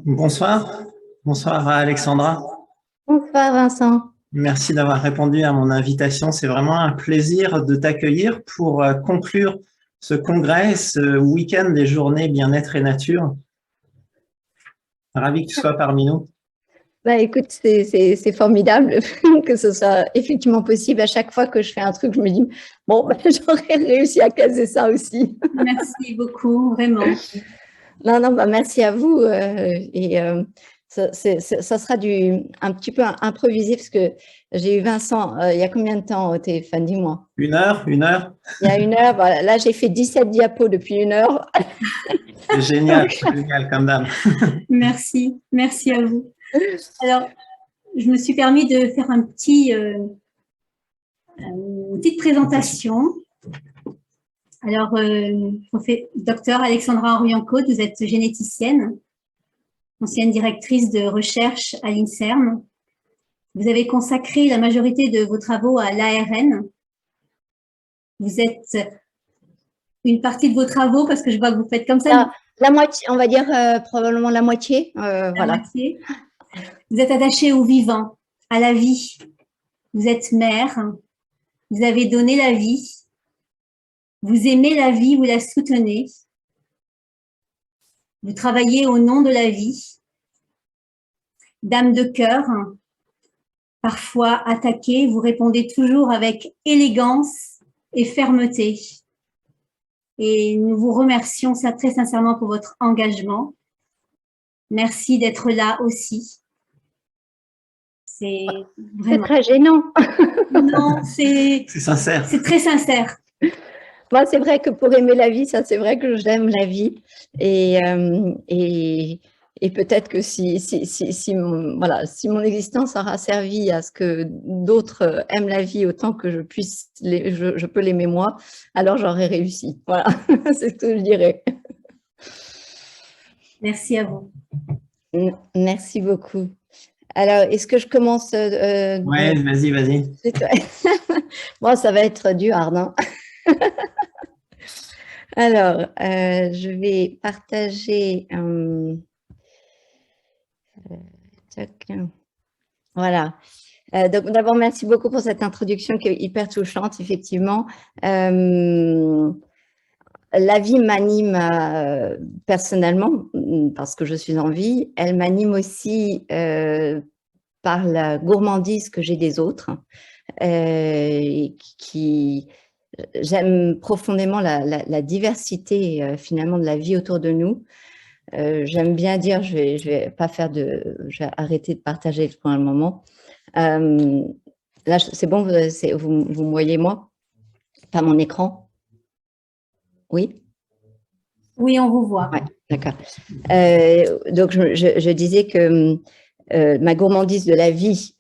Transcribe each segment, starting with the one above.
Bonsoir. Bonsoir à Alexandra. Bonsoir Vincent. Merci d'avoir répondu à mon invitation. C'est vraiment un plaisir de t'accueillir pour conclure ce congrès, ce week-end des journées bien-être et nature. Ravi que tu sois parmi nous. Bah, écoute, c'est formidable que ce soit effectivement possible. À chaque fois que je fais un truc, je me dis, bon, bah, j'aurais réussi à caser ça aussi. Merci beaucoup, vraiment. Non, non, bah, merci à vous. Ça sera un petit peu improvisé parce que j'ai eu Vincent il y a combien de temps au téléphone, dis-moi? 1 heure, 1 heure. Il y a 1 heure, voilà. Là j'ai fait 17 diapos depuis 1 heure. C'est génial, génial comme dame. Merci, merci à vous. Alors, je me suis permis de faire une petite présentation. Alors, docteur Alexandra Henriancode, vous êtes généticienne, ancienne directrice de recherche à l'INSERM. Vous avez consacré la majorité de vos travaux à l'ARN. Vous êtes une partie de vos travaux, parce que je vois que vous faites comme ça. La moitié, on va dire probablement la moitié. Voilà. Moitié. Vous êtes attachée au vivant, à la vie. Vous êtes mère. Vous avez donné la vie. Vous aimez la vie, vous la soutenez. Vous travaillez au nom de la vie. Dame de cœur, parfois attaquée, vous répondez toujours avec élégance et fermeté. Et nous vous remercions ça très sincèrement pour votre engagement. Merci d'être là aussi. C'est vraiment... très gênant. Non, c'est sincère. C'est très sincère. Moi, c'est vrai que pour aimer la vie, ça, c'est vrai que j'aime la vie. Et peut-être que si mon existence aura servi à ce que d'autres aiment la vie autant que je peux l'aimer moi, alors j'aurai réussi. Voilà, c'est ce que je dirais. Merci à vous. Merci beaucoup. Alors, est-ce que je commence Oui, vas-y. Bon, ça va être dur, hein. Alors, je vais partager. Voilà. Donc, d'abord, merci beaucoup pour cette introduction qui est hyper touchante, effectivement. La vie m'anime personnellement parce que je suis en vie. Elle m'anime aussi par la gourmandise que j'ai des autres. J'aime profondément la diversité finalement de la vie autour de nous. J'aime bien dire, je vais arrêter de partager pour un moment. Là, c'est bon, vous me voyez moi? Pas mon écran? Oui? Oui, on vous voit. Ouais, d'accord. Donc, je disais que ma gourmandise de la vie,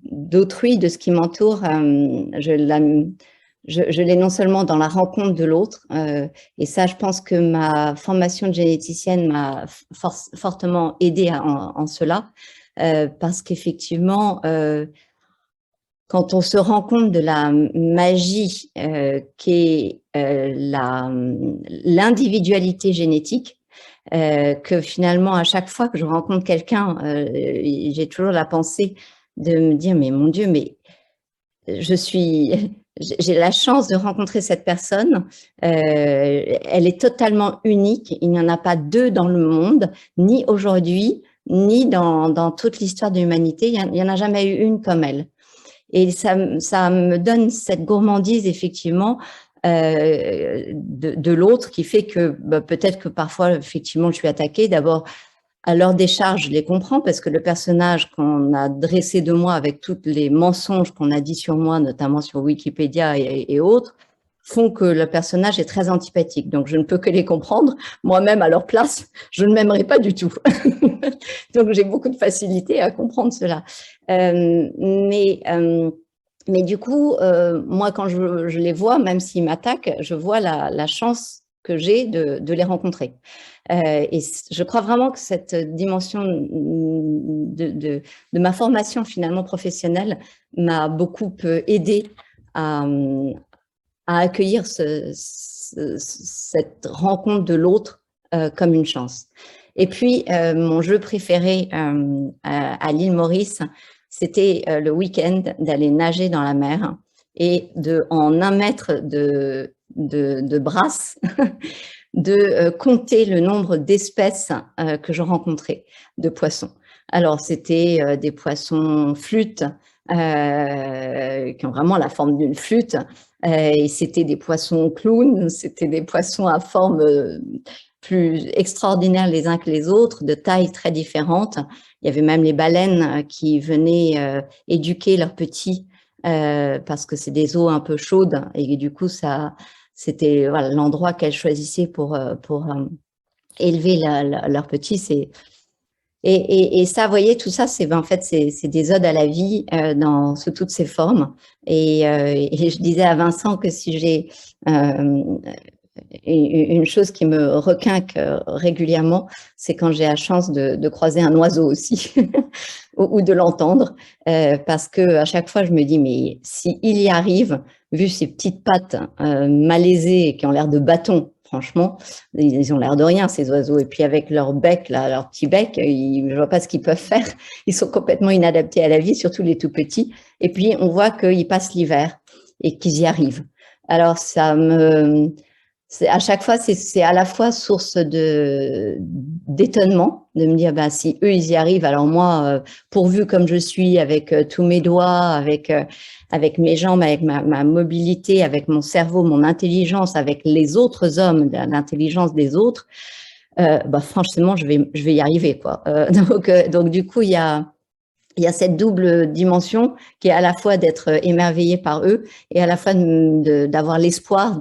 d'autrui, de ce qui m'entoure, je l'ai non seulement dans la rencontre de l'autre, et ça, je pense que ma formation de généticienne m'a fortement aidée en cela, parce qu'effectivement, quand on se rend compte de la magie qu'est l'individualité génétique, que finalement, à chaque fois que je rencontre quelqu'un, j'ai toujours la pensée de me dire, mais mon Dieu, mais j'ai la chance de rencontrer cette personne, elle est totalement unique, il n'y en a pas deux dans le monde, ni aujourd'hui, ni dans toute l'histoire de l'humanité, il n'y en a jamais eu une comme elle. Et ça me donne cette gourmandise, effectivement, de l'autre, qui fait que peut-être que parfois, effectivement, je suis attaquée. D'abord, à leur décharge, je les comprends, parce que le personnage qu'on a dressé de moi avec tous les mensonges qu'on a dit sur moi, notamment sur Wikipédia et autres, font que le personnage est très antipathique. Donc, je ne peux que les comprendre. Moi-même, à leur place, je ne m'aimerais pas du tout. Donc, j'ai beaucoup de facilité à comprendre cela. Mais du coup, moi, quand je les vois, même s'ils m'attaquent, je vois la chance que j'ai de les rencontrer. Et je crois vraiment que cette dimension de ma formation finalement professionnelle m'a beaucoup aidée à accueillir cette rencontre de l'autre comme une chance. Et puis, mon jeu préféré à l'île Maurice, c'était le week-end d'aller nager dans la mer et en 1 mètre de brasse, de compter le nombre d'espèces que je rencontrais de poissons. Alors, c'était des poissons flûtes qui ont vraiment la forme d'une flûte. Et c'était des poissons clowns, c'était des poissons à forme plus extraordinaires les uns que les autres, de tailles très différentes. Il y avait même les baleines qui venaient éduquer leurs petits parce que c'est des eaux un peu chaudes et du coup, c'était voilà, l'endroit qu'elles choisissaient pour élever leurs petits. Et ça, vous voyez, tout ça, en fait, c'est des odes à la vie sous toutes ses formes. Et je disais à Vincent que si j'ai une chose qui me requinque régulièrement, c'est quand j'ai la chance de croiser un oiseau aussi ou de l'entendre, parce que à chaque fois, je me dis, mais s'il y arrive, vu ses petites pattes malaisées et qui ont l'air de bâtons, franchement, ils ont l'air de rien, ces oiseaux. Et puis avec leur bec, là, leur petit bec, je ne vois pas ce qu'ils peuvent faire. Ils sont complètement inadaptés à la vie, surtout les tout petits. Et puis, on voit qu'ils passent l'hiver et qu'ils y arrivent. Alors, à chaque fois, c'est à la fois source d'étonnement, de me dire, ben, si eux, ils y arrivent, alors moi, pourvu comme je suis, avec tous mes doigts, avec mes jambes, avec ma mobilité, avec mon cerveau, mon intelligence, avec les autres hommes, l'intelligence des autres, bah, franchement, je vais y arriver, quoi. Donc, du coup, il y a cette double dimension qui est à la fois d'être émerveillée par eux et à la fois d'avoir l'espoir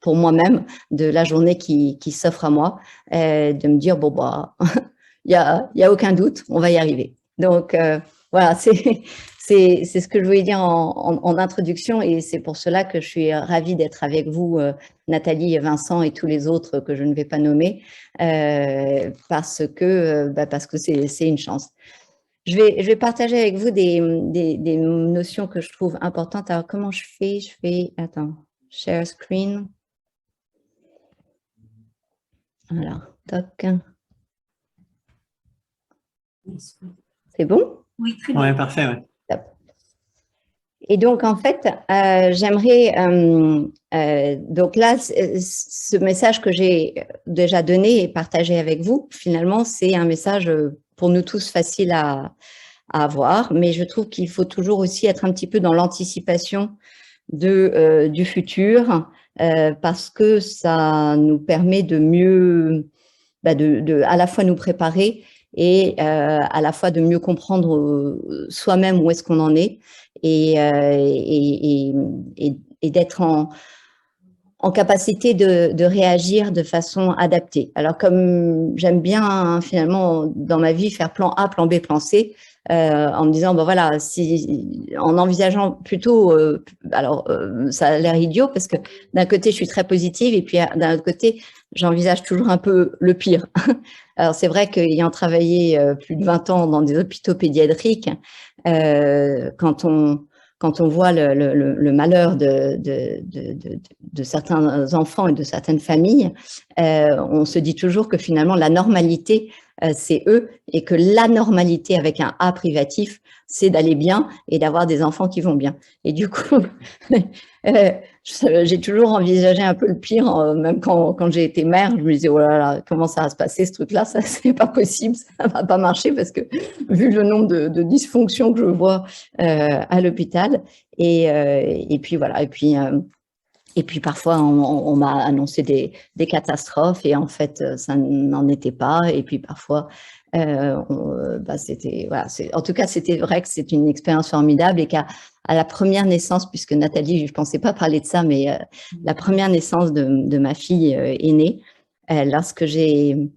pour moi-même de la journée qui s'offre à moi, de me dire, bon, bah, il y a aucun doute, on va y arriver. Donc, voilà, c'est ce que je voulais dire en introduction et c'est pour cela que je suis ravie d'être avec vous, Nathalie, Vincent et tous les autres que je ne vais pas nommer, parce que c'est une chance. Je vais partager avec vous des notions que je trouve importantes. Alors, comment je fais, attends, share screen. Alors, toc. C'est bon? Oui, très bien. Oui, parfait, ouais. Top. Et donc, en fait, j'aimerais, donc là, ce message que j'ai déjà donné et partagé avec vous, finalement, c'est un message pour nous tous facile à avoir, mais je trouve qu'il faut toujours aussi être un petit peu dans l'anticipation du futur, parce que ça nous permet de mieux, à la fois nous préparer et à la fois de mieux comprendre soi-même où est-ce qu'on en est et d'être en capacité de réagir de façon adaptée. Alors, comme j'aime bien finalement dans ma vie faire plan A, plan B, plan C, en me disant, ben voilà, en envisageant plutôt, ça a l'air idiot parce que d'un côté, je suis très positive et puis d'un autre côté, j'envisage toujours un peu le pire. Alors, c'est vrai qu'ayant travaillé plus de 20 ans dans des hôpitaux pédiatriques, quand on voit le malheur de certains enfants et de certaines familles, on se dit toujours que finalement, la normalité, c'est eux, et que l'anormalité avec un A privatif, c'est d'aller bien et d'avoir des enfants qui vont bien. Et du coup, j'ai toujours envisagé un peu le pire, même quand j'ai été mère, je me disais, oh là là, comment ça va se passer ce truc-là, ça c'est pas possible, ça va pas marcher parce que vu le nombre de dysfonctions que je vois à l'hôpital, et puis voilà, et puis parfois on m'a annoncé des catastrophes et en fait ça n'en était pas, et puis parfois c'était voilà, en tout cas c'était vrai que c'est une expérience formidable et qu'à la première naissance, puisque Nathalie, je ne pensais pas parler de ça, mais la première naissance de ma fille aînée, lorsque j'ai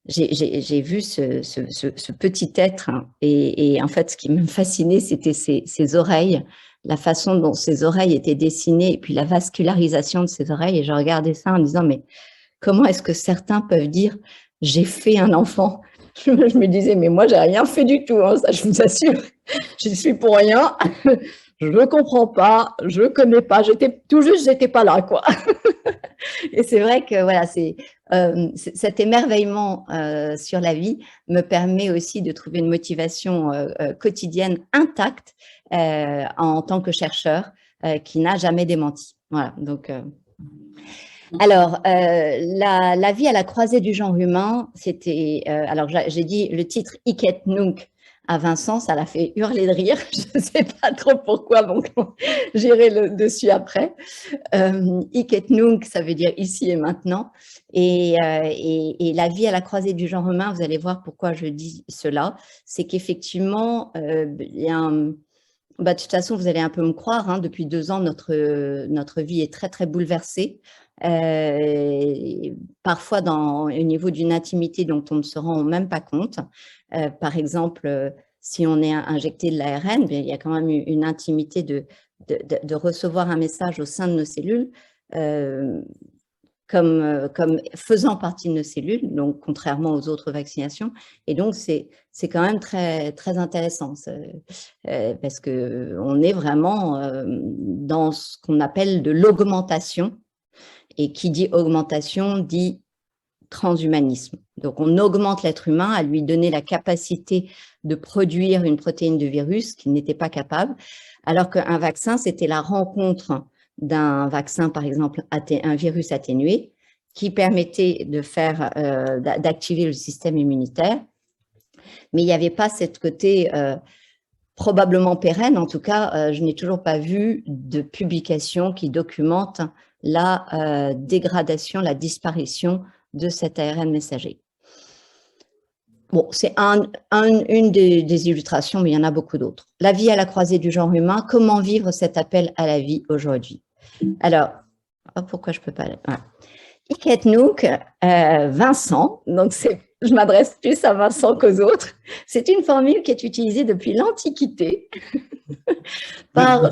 vu ce petit être, hein, et en fait, ce qui me fascinait, c'était ses oreilles, la façon dont ses oreilles étaient dessinées et puis la vascularisation de ses oreilles. Et je regardais ça en me disant, mais comment est-ce que certains peuvent dire « j'ai fait un enfant » Je me disais, mais moi, j'ai rien fait du tout, hein, ça je vous assure, j'y suis pour rien. Je ne comprends pas, je ne connais pas, j'étais pas là, quoi. Et c'est vrai que voilà, cet émerveillement sur la vie me permet aussi de trouver une motivation quotidienne intacte en tant que chercheur qui n'a jamais démenti. Voilà, donc… Alors, la vie à la croisée du genre humain, c'était… alors, j'ai dit le titre « Hic et Nunc » à Vincent, ça l'a fait hurler de rire. Je ne sais pas trop pourquoi, donc j'irai dessus après. Hic et Nunc, ça veut dire ici et maintenant. Et la vie à la croisée du genre humain, vous allez voir pourquoi je dis cela. C'est qu'effectivement, il y a un… de toute façon, vous allez un peu me croire, hein, depuis 2 ans, notre vie est très, très bouleversée. Parfois au niveau d'une intimité dont on ne se rend même pas compte. Par exemple, si on est injecté de l'ARN, il y a quand même une intimité de recevoir un message au sein de nos cellules comme faisant partie de nos cellules, donc contrairement aux autres vaccinations. Et donc, c'est quand même très, très intéressant parce qu'on est vraiment dans ce qu'on appelle de l'augmentation. Et qui dit augmentation dit transhumanisme. Donc, on augmente l'être humain à lui donner la capacité de produire une protéine de virus qu'il n'était pas capable, alors qu'un vaccin, c'était la rencontre d'un vaccin, par exemple, un virus atténué, qui permettait d'activer le système immunitaire. Mais il n'y avait pas cette côté probablement pérenne. En tout cas, je n'ai toujours pas vu de publication qui documente la dégradation, la disparition de cet ARN messager. Bon, c'est une des illustrations, mais il y en a beaucoup d'autres. La vie à la croisée du genre humain, comment vivre cet appel à la vie aujourd'hui? Alors, pourquoi je ne peux pas… Voilà. Hic et Nunc, Vincent, donc je m'adresse plus à Vincent qu'aux autres. C'est une formule qui est utilisée depuis l'Antiquité voilà,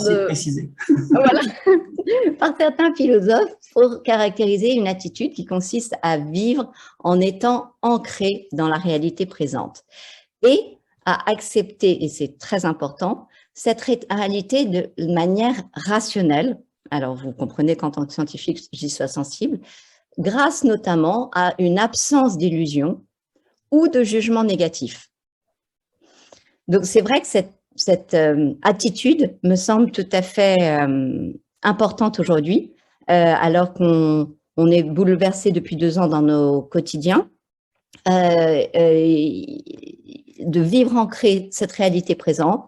par certains philosophes pour caractériser une attitude qui consiste à vivre en étant ancré dans la réalité présente et à accepter, et c'est très important, cette réalité de manière rationnelle. Alors, vous comprenez qu'en tant que scientifique, j'y sois sensible, grâce notamment à une absence d'illusion ou de jugement négatif. Donc, c'est vrai que cette attitude me semble tout à fait importante aujourd'hui, alors qu'on est bouleversé depuis 2 ans dans nos quotidiens, de vivre ancré cette réalité présente,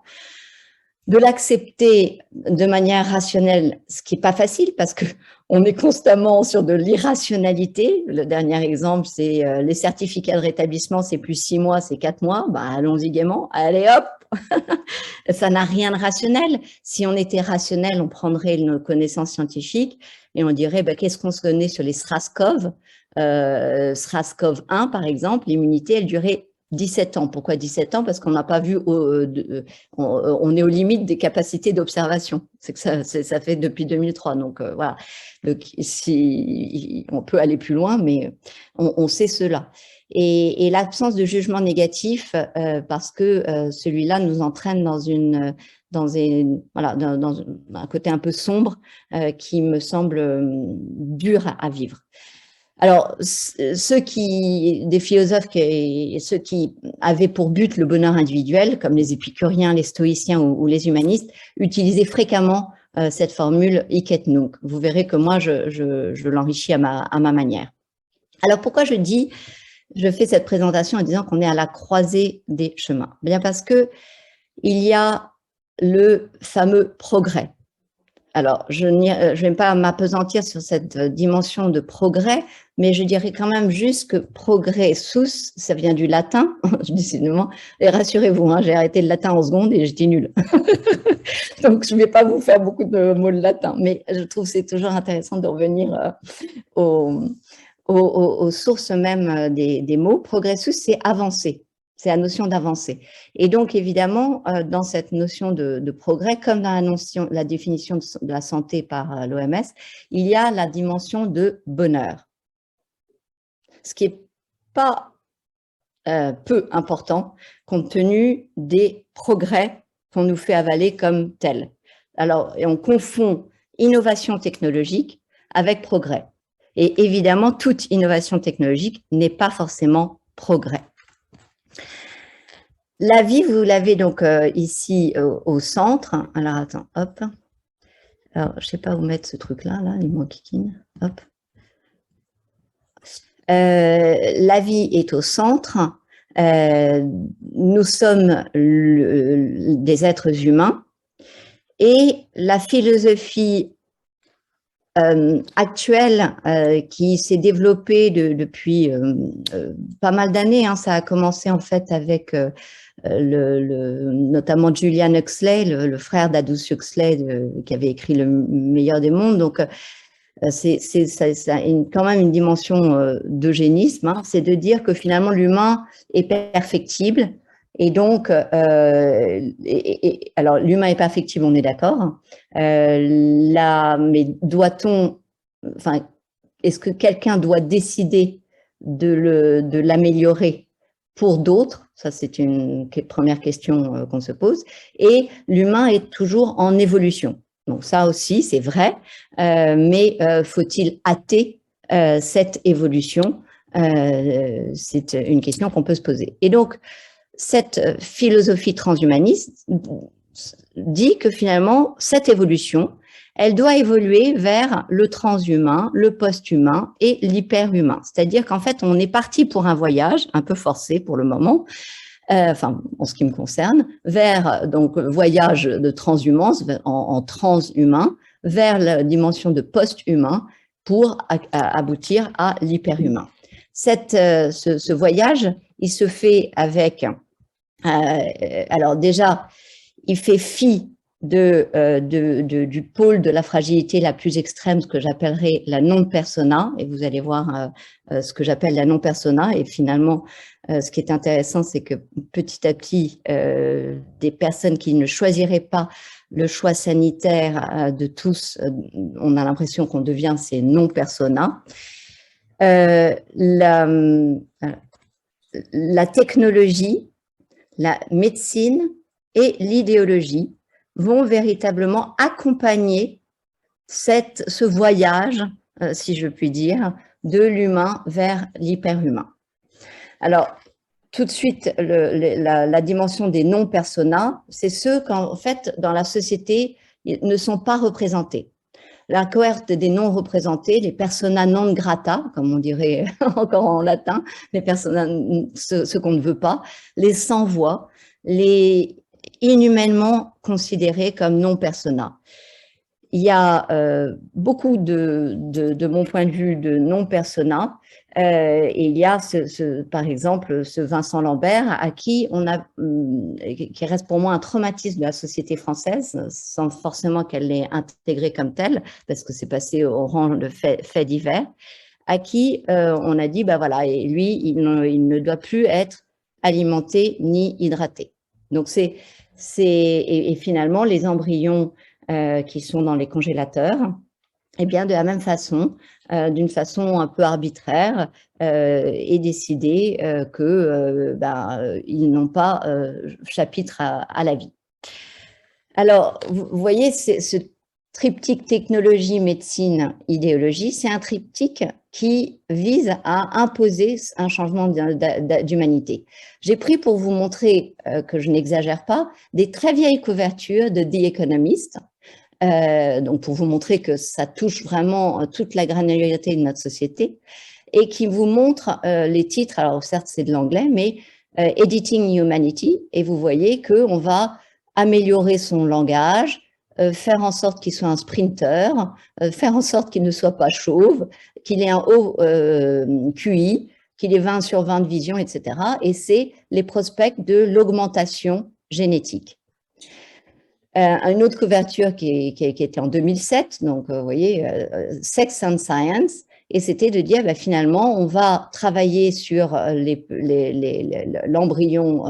de l'accepter de manière rationnelle, ce qui n'est pas facile parce qu'on est constamment sur de l'irrationalité. Le dernier exemple, c'est les certificats de rétablissement, c'est plus 6 mois, c'est 4 mois. Bah, allons-y gaiement, allez hop. Ça n'a rien de rationnel. Si on était rationnel, on prendrait nos connaissances scientifiques et on dirait bah, qu'est-ce qu'on se connaît sur les SRAS-CoV. SRAS-CoV-1, par exemple, l'immunité, elle durait 17 ans. Pourquoi 17 ans? Parce qu'on n'a pas vu, on est aux limites des capacités d'observation. C'est que ça fait depuis 2003. Donc voilà, on peut aller plus loin, mais on sait cela. Et l'absence de jugement négatif, parce que celui-là nous entraîne dans un côté un peu sombre qui me semble dur à vivre. Alors, des philosophes, ceux qui avaient pour but le bonheur individuel, comme les épicuriens, les stoïciens ou les humanistes, utilisaient fréquemment cette formule hic et nunc. Vous verrez que moi, je l'enrichis à ma manière. Alors, pourquoi je fais cette présentation en disant qu'on est à la croisée des chemins? Bien parce que il y a le fameux progrès. Alors, je ne vais pas m'appesantir sur cette dimension de progrès, mais je dirais quand même juste que progressus, ça vient du latin, décidément, et rassurez-vous, hein, j'ai arrêté le latin en seconde et j'étais nulle. Donc, je ne vais pas vous faire beaucoup de mots de latin, mais je trouve que c'est toujours intéressant de revenir aux sources même des mots. Progressus, c'est avancer. C'est la notion d'avancer. Et donc, évidemment, dans cette notion de progrès, comme dans la définition de la santé par l'OMS, il y a la dimension de bonheur. Ce qui n'est pas peu important, compte tenu des progrès qu'on nous fait avaler comme tels. Alors, et on confond innovation technologique avec progrès. Et évidemment, toute innovation technologique n'est pas forcément progrès. La vie, vous l'avez donc ici au centre. Alors, attends, hop. Alors, je ne sais pas où mettre ce truc-là, là, il m'enquiquine. Hop. La vie est au centre. Nous sommes des êtres humains. Et la philosophie actuelle qui s'est développée depuis pas mal d'années, hein, ça a commencé en fait avec notamment Julian Huxley, le frère d'Aldous Huxley qui avait écrit Le meilleur des mondes. Donc ça a quand même une dimension d'eugénisme, hein, c'est de dire que finalement l'humain est perfectible. Et donc, alors l'humain est perfectible, on est d'accord. Mais doit-on, enfin, est-ce que quelqu'un doit décider de l'améliorer pour d'autres? Ça, c'est une première question qu'on se pose. Et l'humain est toujours en évolution. Donc ça aussi, c'est vrai. Mais faut-il hâter cette évolution? C'est une question qu'on peut se poser. Et donc, cette philosophie transhumaniste dit que finalement, cette évolution, elle doit évoluer vers le transhumain, le post-humain et l'hyperhumain. C'est-à-dire qu'en fait, on est parti pour un voyage, un peu forcé pour le moment, enfin, en ce qui me concerne, vers donc voyage de transhumance en transhumain, vers la dimension de post-humain pour aboutir à l'hyperhumain. Ce voyage, il se fait avec... alors déjà, il fait fi du pôle de la fragilité la plus extrême, ce que j'appellerais la non-persona, et vous allez voir ce que j'appelle la non-persona, et finalement, ce qui est intéressant, c'est que petit à petit, des personnes qui ne choisiraient pas le choix sanitaire de tous, on a l'impression qu'on devient ces non-persona. La technologie, la médecine et l'idéologie vont véritablement accompagner ce voyage, si je puis dire, de l'humain vers l'hyperhumain. Alors, tout de suite, la dimension des non-personas, c'est ceux qu'en fait, dans la société, ne sont pas représentés. La cohorte des non-représentés, les persona non grata, comme on dirait encore en latin, les persona, ceux qu'on ne veut pas, les sans-voix, les inhumainement considérés comme non-persona. Il y a beaucoup de mon point de vue, de non-persona. Et il y a, par exemple, ce Vincent Lambert, à qui qui reste pour moi un traumatisme de la société française, sans forcément qu'elle l'ait intégré comme tel, parce que c'est passé au rang de fait divers, à qui on a dit, bah voilà, et lui, il ne doit plus être alimenté ni hydraté. Donc et finalement, les embryons qui sont dans les congélateurs, eh bien, de la même façon, d'une façon un peu arbitraire, est décidé qu'ils n'ont pas chapitre à la vie. Alors, vous voyez, ce triptyque technologie, médecine, idéologie, c'est un triptyque qui vise à imposer un changement d'humanité. J'ai pris pour vous montrer que je n'exagère pas des très vieilles couvertures de The Economist, donc pour vous montrer que ça touche vraiment toute la granularité de notre société, et qui vous montre les titres, alors certes c'est de l'anglais, mais Editing Humanity, et vous voyez qu'on va améliorer son langage, faire en sorte qu'il soit un sprinter, faire en sorte qu'il ne soit pas chauve, qu'il ait un haut QI, qu'il ait 20 sur 20 de vision, etc. Et c'est les prospects de l'augmentation génétique. Une autre couverture qui était en 2007, donc vous voyez, Sex and Science, et c'était de dire finalement on va travailler sur l'embryon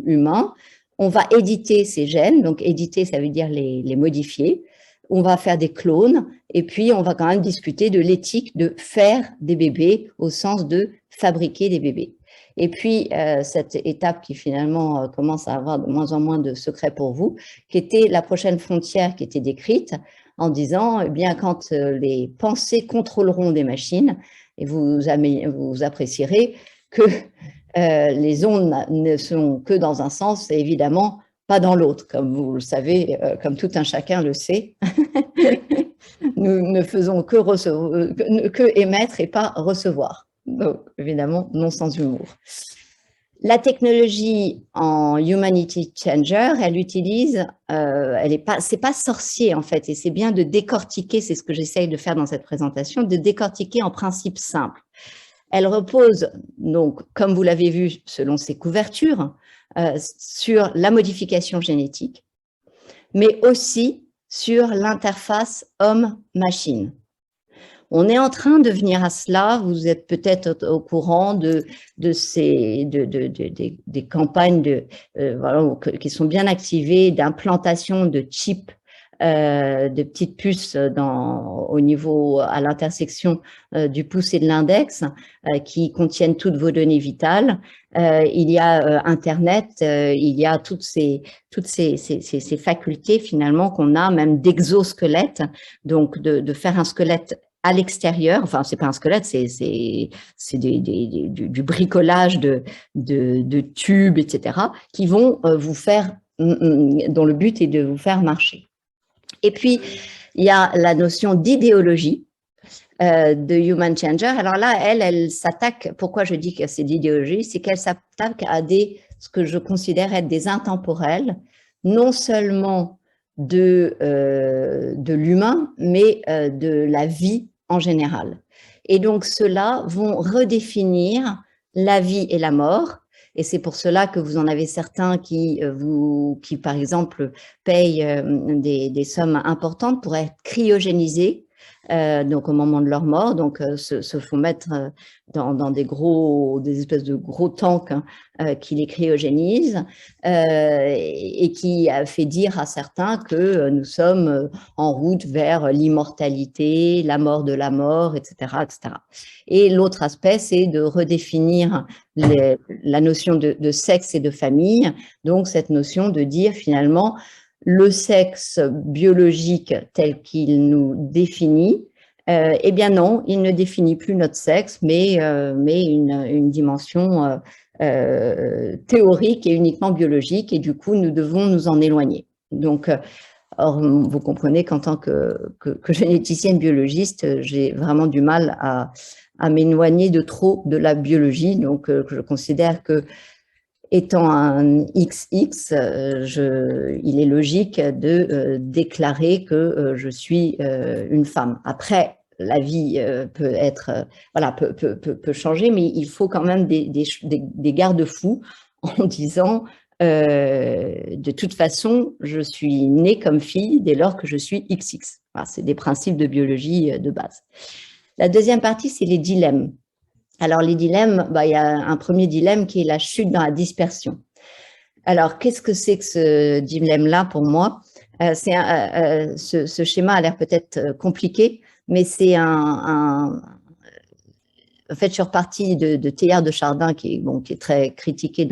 humain, on va éditer ces gènes, donc éditer ça veut dire les modifier, on va faire des clones, et puis on va quand même discuter de l'éthique de faire des bébés au sens de fabriquer des bébés. Et puis, cette étape qui finalement commence à avoir de moins en moins de secrets pour vous, qui était la prochaine frontière qui était décrite, en disant, eh bien, quand les pensées contrôleront des machines, et vous apprécierez que les ondes ne sont que dans un sens et évidemment pas dans l'autre, comme vous le savez, comme tout un chacun le sait. Nous ne faisons que émettre et pas recevoir. Donc, évidemment, non sans humour. La technologie en Humanity Changer, elle utilise, c'est pas sorcier en fait, et c'est bien de décortiquer, c'est ce que j'essaye de faire dans cette présentation, de décortiquer en principe simple. Elle repose, donc, comme vous l'avez vu, selon ses couvertures, sur la modification génétique, mais aussi sur l'interface homme-machine. On est en train de venir à cela, vous êtes peut-être au courant des campagnes voilà, qui sont bien activées d'implantation de chips, de petites puces au niveau, à l'intersection du pouce et de l'index, qui contiennent toutes vos données vitales. Il y a Internet, il y a toutes ces facultés finalement qu'on a, même d'exosquelette, donc de faire un squelette à l'extérieur, enfin c'est pas un squelette, c'est du bricolage de tubes, etc., qui vont vous faire, dont le but est de vous faire marcher. Et puis, il y a la notion d'idéologie de Human Changer. Alors là, elle s'attaque, pourquoi je dis que c'est d'idéologie, c'est qu'elle s'attaque à ce que je considère être des intemporels, non seulement de l'humain, mais de la vie en général. Et donc, ceux-là vont redéfinir la vie et la mort. Et c'est pour cela que vous en avez certains qui par exemple, payent des sommes importantes pour être cryogénisés, donc au moment de leur mort, donc se font mettre dans des espèces de gros tanks qui les cryogénisent, et qui a fait dire à certains que nous sommes en route vers l'immortalité, la mort de la mort, etc., etc. Et l'autre aspect, c'est de redéfinir la notion de sexe et de famille, donc cette notion de dire finalement le sexe biologique tel qu'il nous définit, eh bien non, il ne définit plus notre sexe, mais une dimension théorique et uniquement biologique, et du coup, nous devons nous en éloigner. Donc, or, vous comprenez qu'en tant que généticienne biologiste, j'ai vraiment du mal à m'éloigner de trop de la biologie, donc je considère que étant un XX, il est logique de déclarer que je suis une femme. Après, la vie peut changer, mais il faut quand même des garde-fous en disant de toute façon, je suis née comme fille dès lors que je suis XX. Voilà, c'est des principes de biologie de base. La deuxième partie, c'est les dilemmes. Alors, les dilemmes, il y a un premier dilemme qui est la chute dans la dispersion. Alors, qu'est-ce que c'est que ce dilemme-là pour moi? Ce schéma a l'air peut-être compliqué, mais c'est en fait, je suis repartie de Teilhard de Chardin, qui est très critiqué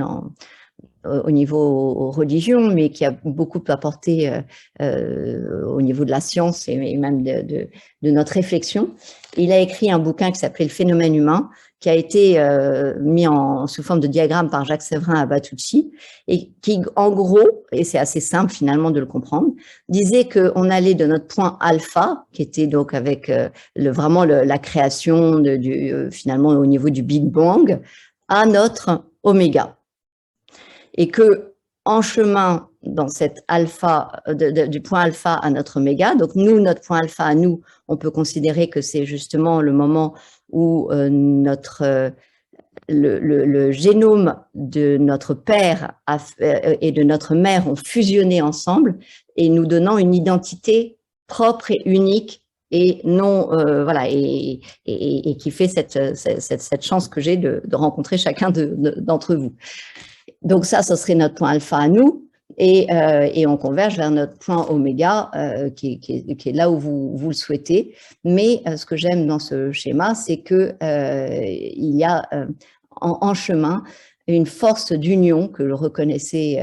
au niveau religion, mais qui a beaucoup apporté au niveau de la science et même de notre réflexion. Il a écrit un bouquin qui s'appelait Le phénomène humain, qui a été mis sous forme de diagramme par Jacques Séverin à Batucci, et qui, en gros, et c'est assez simple finalement de le comprendre, disait qu'on allait de notre point alpha, qui était donc avec vraiment la création finalement au niveau du Big Bang, à notre oméga. Et que en chemin dans cet alpha, du point alpha à notre oméga, donc nous, notre point alpha à nous, on peut considérer que c'est justement le moment où le génome de notre père et de notre mère ont fusionné ensemble, et nous donnant une identité propre et unique, et non voilà, et qui fait cette chance que j'ai de rencontrer chacun d'entre vous. Donc ça, ce serait notre point alpha à nous, et on converge vers notre point oméga qui est là où vous le souhaitez. Mais ce que j'aime dans ce schéma, c'est que il y a en chemin une force d'union que je reconnaissais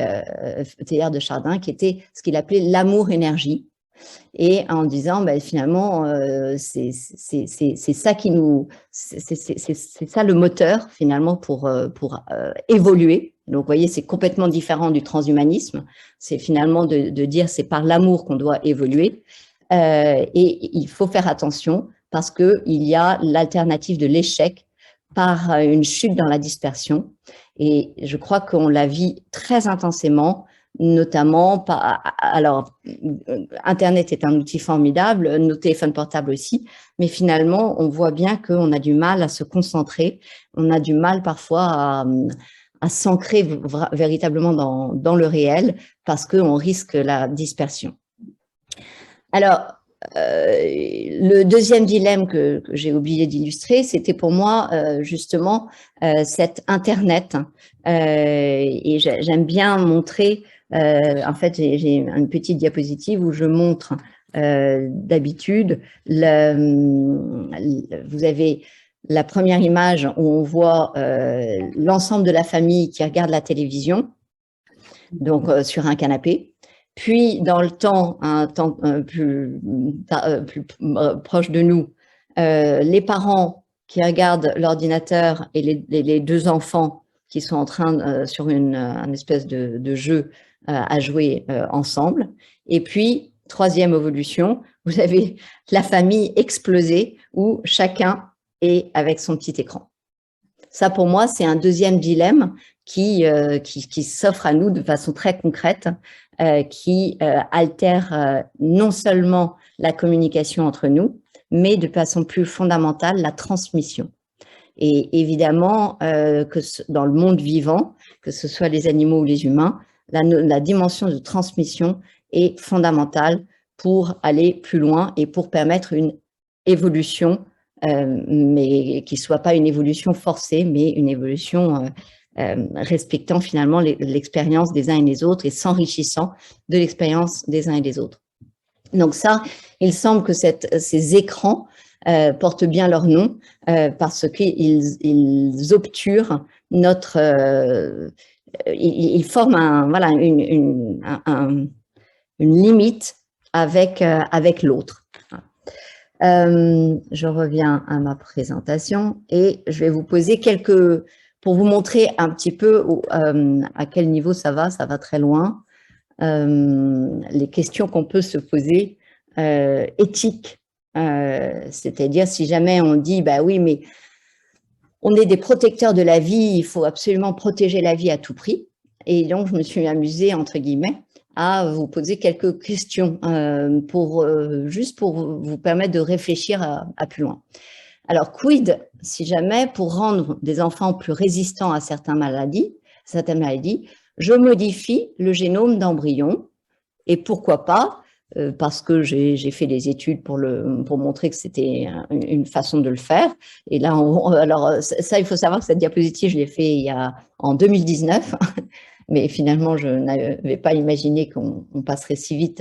Teilhard de Chardin, qui était ce qu'il appelait l'amour-énergie. et en disant finalement c'est ça qui nous c'est ça le moteur finalement pour évoluer. Donc vous voyez, c'est complètement différent du transhumanisme, c'est finalement de dire c'est par l'amour qu'on doit évoluer, et il faut faire attention parce qu'il y a l'alternative de l'échec par une chute dans la dispersion, et je crois qu'on la vit très intensément, notamment alors Internet est un outil formidable, nos téléphones portables aussi, mais finalement on voit bien qu'on a du mal à se concentrer, on a du mal parfois à s'ancrer véritablement dans le réel parce qu'on risque la dispersion. Alors, le deuxième dilemme que j'ai oublié d'illustrer, c'était pour moi justement cet Internet. Et j'aime bien montrer, en fait, j'ai une petite diapositive où je montre d'habitude, vous avez la première image où on voit l'ensemble de la famille qui regarde la télévision, donc sur un canapé. Puis, dans le temps, un temps plus proche de nous, les parents qui regardent l'ordinateur et les deux enfants qui sont en train, sur un espèce de jeu, à jouer ensemble. Et puis, troisième évolution, vous avez la famille explosée où chacun est avec son petit écran. Ça, pour moi, c'est un deuxième dilemme qui s'offre à nous de façon très concrète, qui altère non seulement la communication entre nous, mais de façon plus fondamentale, la transmission. Et évidemment, que dans le monde vivant, que ce soit les animaux ou les humains, la dimension de transmission est fondamentale pour aller plus loin et pour permettre une évolution, mais qui ne soit pas une évolution forcée, mais une évolution respectant finalement l'expérience des uns et des autres et s'enrichissant de l'expérience des uns et des autres. Donc ça, il semble que ces écrans portent bien leur nom parce qu'ils obturent notre... ils forment voilà, une limite avec l'autre. Je reviens à ma présentation et je vais vous poser pour vous montrer un petit peu à quel niveau ça va très loin, les questions qu'on peut se poser éthiques, c'est-à-dire si jamais on dit, bah oui, mais on est des protecteurs de la vie, il faut absolument protéger la vie à tout prix. Et donc, je me suis amusée, entre guillemets, à vous poser quelques questions juste pour vous permettre de réfléchir à plus loin. Alors, quid, si jamais, pour rendre des enfants plus résistants à certaines maladies, je modifie le génome d'embryon, et pourquoi pas, parce que j'ai fait des études pour montrer que c'était une façon de le faire. Et là, alors ça, il faut savoir que cette diapositive, je l'ai fait en 2019, mais finalement, je n'avais pas imaginé qu'on passerait si vite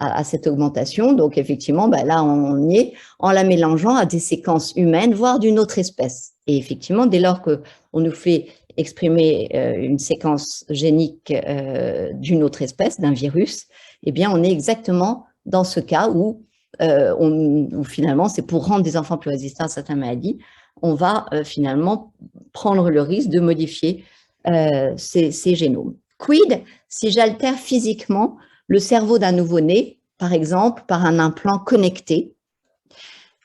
à cette augmentation. Donc, effectivement, là, on y est en la mélangeant à des séquences humaines, voire d'une autre espèce. Et effectivement, dès lors qu'on nous fait exprimer une séquence génique d'une autre espèce, d'un virus, eh bien, on est exactement dans ce cas où finalement, c'est pour rendre des enfants plus résistants à certaines maladies, on va finalement prendre le risque de modifier ces génomes. Quid si j'altère physiquement le cerveau d'un nouveau-né, par exemple, par un implant connecté?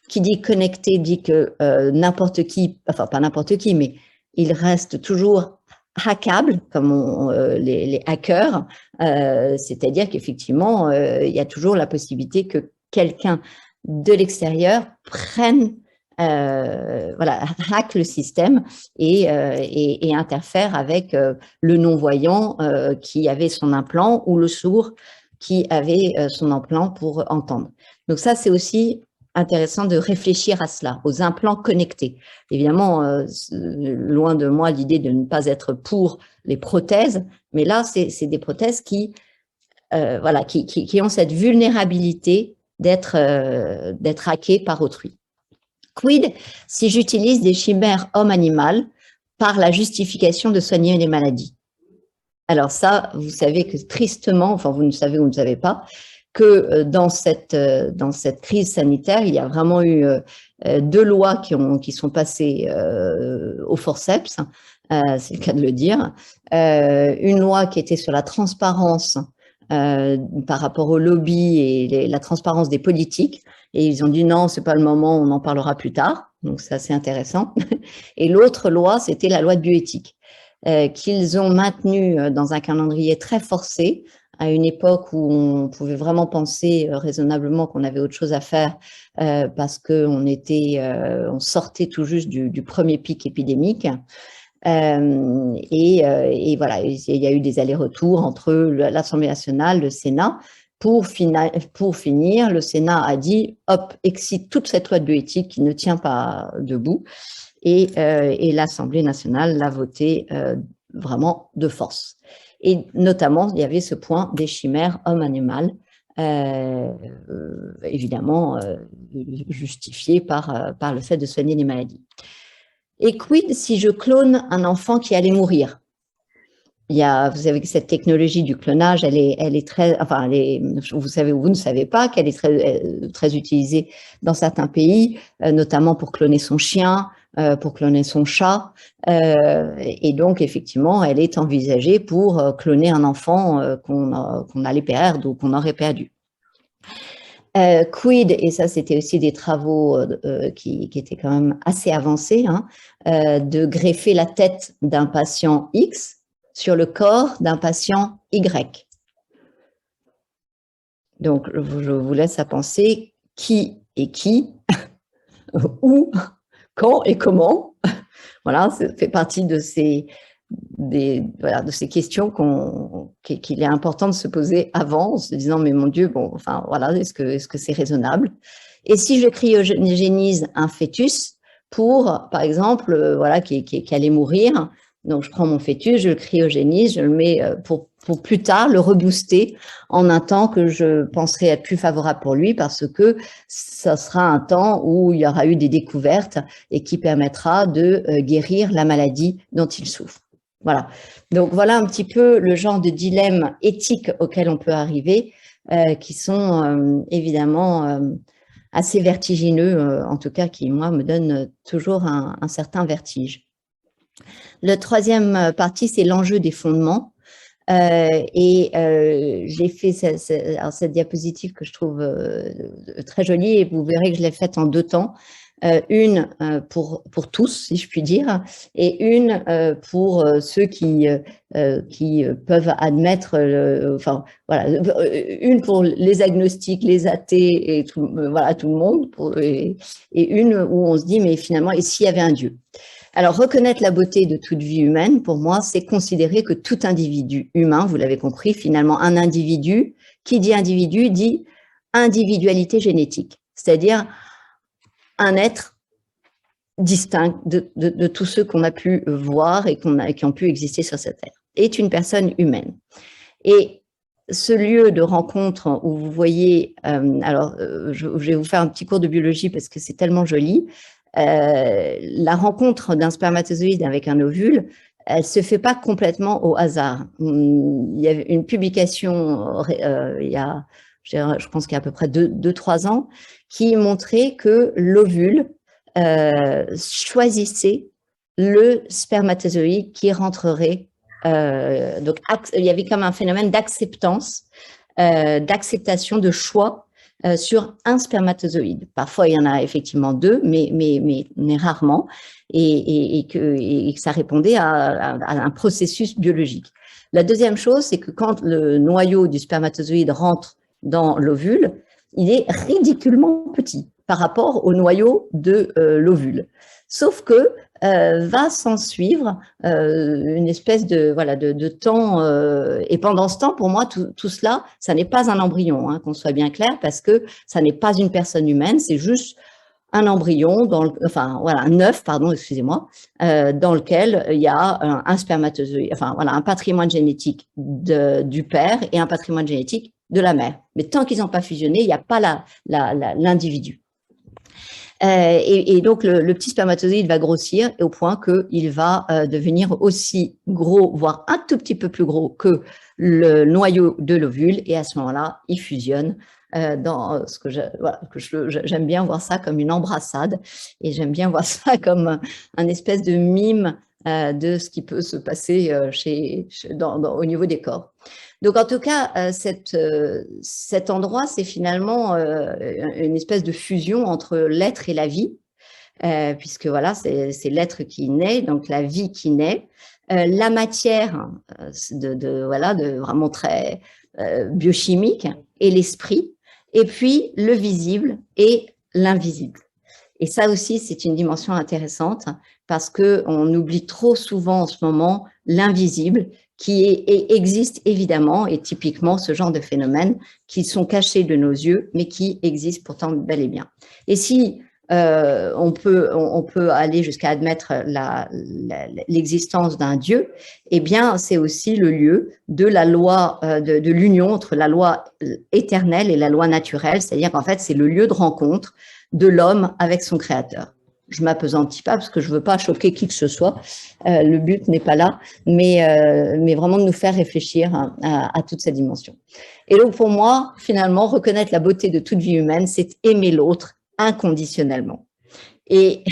Qui dit connecté dit que n'importe qui, enfin pas n'importe qui, mais il reste toujours hackable, comme les hackers, c'est-à-dire qu'effectivement, il y a toujours la possibilité que quelqu'un de l'extérieur prenne, voilà, hack le système et interfère avec le non-voyant qui avait son implant ou le sourd qui avait son implant pour entendre. Donc ça, c'est aussi intéressant de réfléchir à cela, aux implants connectés. Évidemment, loin de moi l'idée de ne pas être pour les prothèses, mais là, c'est des prothèses qui ont cette vulnérabilité d'être hackées par autrui. Quid si j'utilise des chimères homme-animal par la justification de soigner les maladies? Alors ça, vous savez que tristement, enfin vous ne savez ou vous ne savez pas, que dans cette crise sanitaire, il y a vraiment eu 2 lois qui sont passées au forceps, c'est le cas de le dire. Une loi qui était sur la transparence par rapport au lobby et la transparence des politiques. Et ils ont dit non, c'est pas le moment, on en parlera plus tard. Donc c'est assez intéressant. Et l'autre loi, c'était la loi de bioéthique, qu'ils ont maintenue dans un calendrier très forcé, à une époque où on pouvait vraiment penser raisonnablement qu'on avait autre chose à faire parce qu'on sortait tout juste du premier pic épidémique. Et voilà, il y a eu des allers-retours entre l'Assemblée nationale, le Sénat. Pour finir, le Sénat a dit, hop, excite toute cette loi de bioéthique qui ne tient pas debout. Et l'Assemblée nationale l'a voté vraiment de force. Et notamment, il y avait ce point des chimères homme-animal, évidemment justifié par le fait de soigner les maladies. Et quid si je clone un enfant qui allait mourir? Vous savez que cette technologie du clonage, elle est très, enfin, vous savez ou vous ne savez pas qu'elle est très utilisée dans certains pays, notamment pour cloner son chien, pour cloner son chat, et donc effectivement, elle est envisagée pour cloner un enfant qu'on allait perdre ou qu'on aurait perdu. Quid, et ça c'était aussi des travaux qui étaient quand même assez avancés, hein, de greffer la tête d'un patient X sur le corps d'un patient Y. Donc, je vous laisse à penser qui est qui, où, quand et comment. Voilà, ça fait partie de ces questions qu'il est important de se poser avant, en se disant, mais mon Dieu, bon, enfin, voilà, est-ce que c'est raisonnable? Et si je cryogénise un fœtus pour, par exemple, voilà, qui allait mourir, donc je prends mon fœtus, je le cryogénise, je le mets pour plus tard le rebooster en un temps que je penserais être plus favorable pour lui parce que ça sera un temps où il y aura eu des découvertes et qui permettra de guérir la maladie dont il souffre. Voilà. Donc voilà un petit peu le genre de dilemme éthique auquel on peut arriver, qui sont évidemment assez vertigineux, en tout cas qui, moi, me donnent toujours un certain vertige. Le troisième partie, c'est l'enjeu des fondements. J'ai fait cette diapositive que je trouve très jolie et vous verrez que je l'ai faite en 2 temps. Une pour tous, si je puis dire, et une pour ceux qui peuvent admettre, enfin voilà, une pour les agnostiques, les athées et tout, voilà, tout le monde, et une où on se dit mais finalement et s'il y avait un Dieu? Alors, reconnaître la beauté de toute vie humaine, pour moi, c'est considérer que tout individu humain, vous l'avez compris, finalement, un individu, qui dit individu, dit individualité génétique, c'est-à-dire un être distinct de tous ceux qu'on a pu voir et qui ont pu exister sur cette terre, est une personne humaine. Et ce lieu de rencontre où vous voyez, je vais vous faire un petit cours de biologie parce que c'est tellement joli. La rencontre d'un spermatozoïde avec un ovule, elle ne se fait pas complètement au hasard. Il y a une publication, je pense qu'il y a à peu près 2-3 ans, qui montrait que l'ovule choisissait le spermatozoïde qui rentrerait. Donc, il y avait comme un phénomène d'acceptance, d'acceptation, de choix sur un spermatozoïde. Parfois, il y en a effectivement 2, mais rarement, et que ça répondait à un processus biologique. La deuxième chose, c'est que quand le noyau du spermatozoïde rentre dans l'ovule, il est ridiculement petit par rapport au noyau de l'ovule. Sauf que va s'en suivre une espèce de temps, et pendant ce temps, pour moi, tout cela, ça n'est pas un embryon, hein, qu'on soit bien clair, parce que ça n'est pas une personne humaine, c'est juste un embryon, un œuf, pardon, excusez-moi, dans lequel il y a un spermatozoïde, un patrimoine génétique du père et un patrimoine génétique de la mère. Mais tant qu'ils n'ont pas fusionné, il n'y a pas l'individu. Et donc, le petit spermatozoïde va grossir au point qu'il va devenir aussi gros, voire un tout petit peu plus gros que le noyau de l'ovule. Et à ce moment-là, il fusionne dans ce que j'aime bien voir ça comme une embrassade. Et j'aime bien voir ça comme un espèce de mime de ce qui peut se passer au niveau des corps. Donc, en tout cas, cet endroit, c'est finalement une espèce de fusion entre l'être et la vie, puisque voilà, c'est l'être qui naît, donc la vie qui naît, la matière vraiment très biochimique et l'esprit, et puis le visible et l'invisible. Et ça aussi, c'est une dimension intéressante parce qu'on oublie trop souvent en ce moment l'invisible qui existe évidemment, et typiquement ce genre de phénomènes qui sont cachés de nos yeux, mais qui existent pourtant bel et bien. Et si on peut aller jusqu'à admettre l'existence d'un Dieu, eh bien, c'est aussi le lieu de la loi, de l'union entre la loi éternelle et la loi naturelle, c'est-à-dire qu'en fait, c'est le lieu de rencontre de l'homme avec son créateur. Je m'appesantis pas parce que je veux pas choquer qui que ce soit. Le but n'est pas là, mais vraiment de nous faire réfléchir à toute cette dimension. Et donc, pour moi, finalement, reconnaître la beauté de toute vie humaine, c'est aimer l'autre inconditionnellement. Et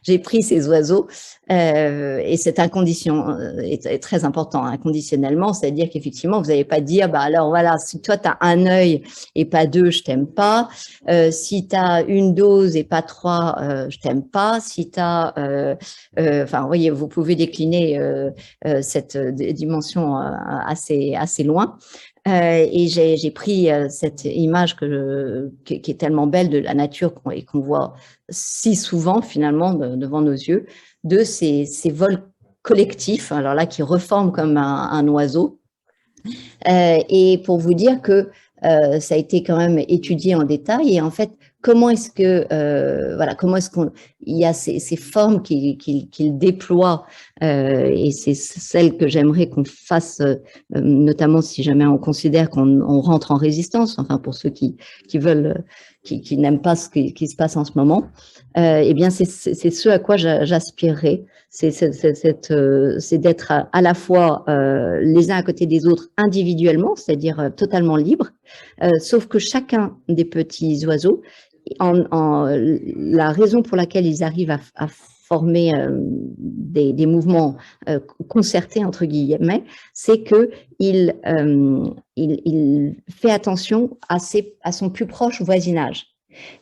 j'ai pris ces oiseaux et cette incondition est très important, inconditionnellement, c'est-à-dire qu'effectivement, vous n'allez pas dire, bah alors voilà, si toi tu as un œil et pas deux, je t'aime pas. Si tu as une dose et pas trois, je t'aime pas. Si tu as, enfin, vous voyez, vous pouvez décliner cette dimension assez loin. Et j'ai pris cette image qui est tellement belle de la nature et qu'on voit si souvent finalement devant nos yeux, de ces vols collectifs, alors là qui reforment comme un oiseau. Et pour vous dire que ça a été quand même étudié en détail et en fait, comment est-ce qu'il y a ces formes qu'il déploie et c'est celles que j'aimerais qu'on fasse, notamment si jamais on considère qu'on rentre en résistance, enfin pour ceux qui veulent, qui n'aiment pas ce qui se passe en ce moment, eh bien c'est ce à quoi j'aspirerais, c'est d'être à la fois les uns à côté des autres individuellement, c'est-à-dire totalement libre, sauf que chacun des petits oiseaux, la raison pour laquelle ils arrivent à former des mouvements concertés, entre guillemets, c'est qu'il fait attention à son plus proche voisinage.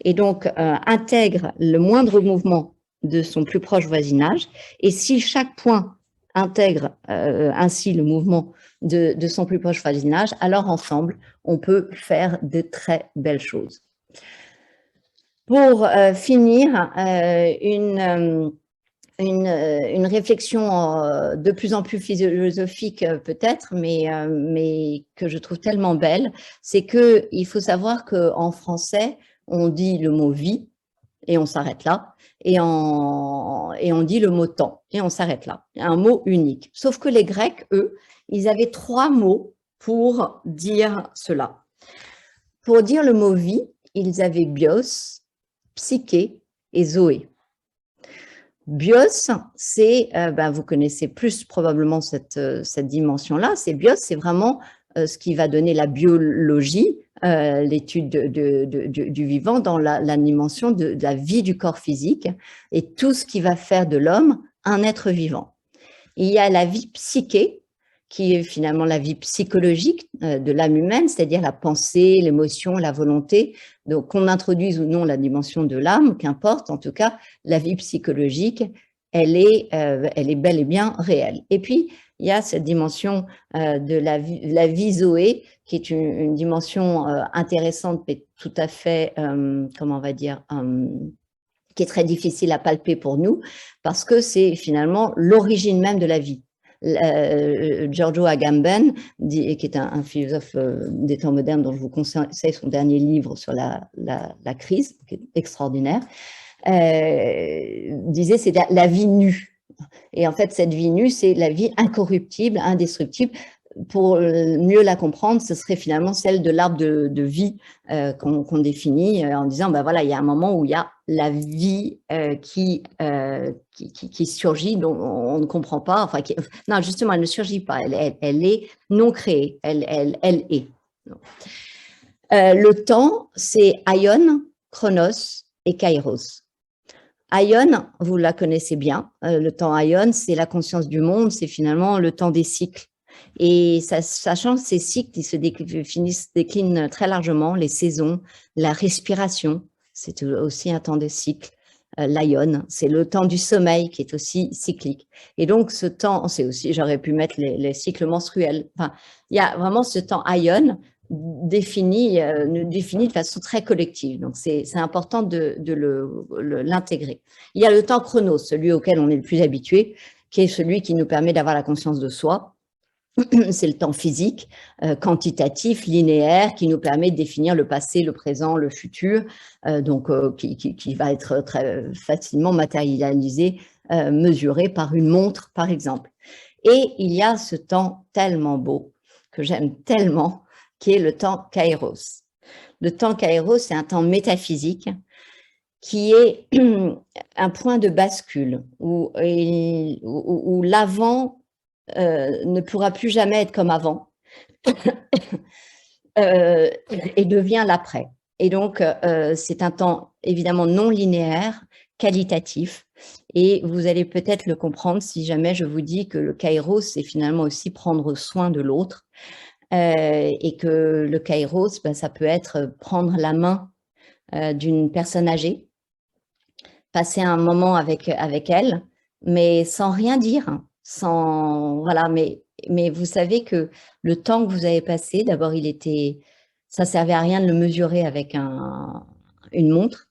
Et donc, intègre le moindre mouvement de son plus proche voisinage. Et si chaque point intègre ainsi le mouvement de son plus proche voisinage, alors ensemble, on peut faire de très belles choses. Pour finir, une réflexion de plus en plus philosophique peut-être, mais que je trouve tellement belle, c'est qu'il faut savoir qu'en français, on dit le mot « vie » et on s'arrête là, et on dit le mot « temps » et on s'arrête là, un mot unique. Sauf que les Grecs, eux, ils avaient 3 mots pour dire cela. Pour dire le mot « vie », ils avaient « bios », psyché et zoé. Bios, c'est, vous connaissez plus probablement cette dimension-là, bios, c'est vraiment ce qui va donner la biologie, l'étude du vivant dans la dimension de la vie du corps physique et tout ce qui va faire de l'homme un être vivant. Il y a la vie psyché, qui est finalement la vie psychologique de l'âme humaine, c'est-à-dire la pensée, l'émotion, la volonté. Donc, qu'on introduise ou non la dimension de l'âme, qu'importe, en tout cas, la vie psychologique, elle est bel et bien réelle. Et puis, il y a cette dimension de la vie zoé, qui est une dimension intéressante, mais tout à fait, comment on va dire, qui est très difficile à palper pour nous, parce que c'est finalement l'origine même de la vie. Giorgio Agamben, qui est un philosophe des temps modernes dont je vous conseille son dernier livre sur la crise, qui est extraordinaire, disait c'est la vie nue. Et en fait, cette vie nue, c'est la vie incorruptible, indestructible, pour mieux la comprendre, ce serait finalement celle de l'arbre de vie qu'on définit en disant, ben voilà, il y a un moment où il y a la vie qui surgit, dont on ne comprend pas. Enfin, non, justement, elle ne surgit pas, elle est non créée, elle est. Le temps, c'est Aion, Chronos et Kairos. Aion, vous la connaissez bien, le temps Aion, c'est la conscience du monde, c'est finalement le temps des cycles. Et sachant que ces cycles, ils se déclinent très largement, les saisons, la respiration, c'est aussi un temps de cycle. L'Aion, c'est le temps du sommeil qui est aussi cyclique. Et donc, ce temps, c'est aussi, j'aurais pu mettre les cycles menstruels. Enfin, il y a vraiment ce temps Aion défini de façon très collective. Donc, c'est important de l'intégrer. Il y a le temps chronos, celui auquel on est le plus habitué, qui est celui qui nous permet d'avoir la conscience de soi. C'est le temps physique, quantitatif, linéaire, qui nous permet de définir le passé, le présent, le futur, donc qui va être très facilement matérialisé, mesuré par une montre, par exemple. Et il y a ce temps tellement beau, que j'aime tellement, qui est le temps kairos. Le temps kairos, c'est un temps métaphysique qui est un point de bascule, où l'avant ne pourra plus jamais être comme avant et devient l'après. Et donc, c'est un temps évidemment non linéaire, qualitatif, et vous allez peut-être le comprendre si jamais je vous dis que le kairos, c'est finalement aussi prendre soin de l'autre, et que le kairos, ben, ça peut être prendre la main d'une personne âgée, passer un moment avec elle, mais sans rien dire, voilà, mais vous savez que le temps que vous avez passé, d'abord, ça servait à rien de le mesurer avec une montre.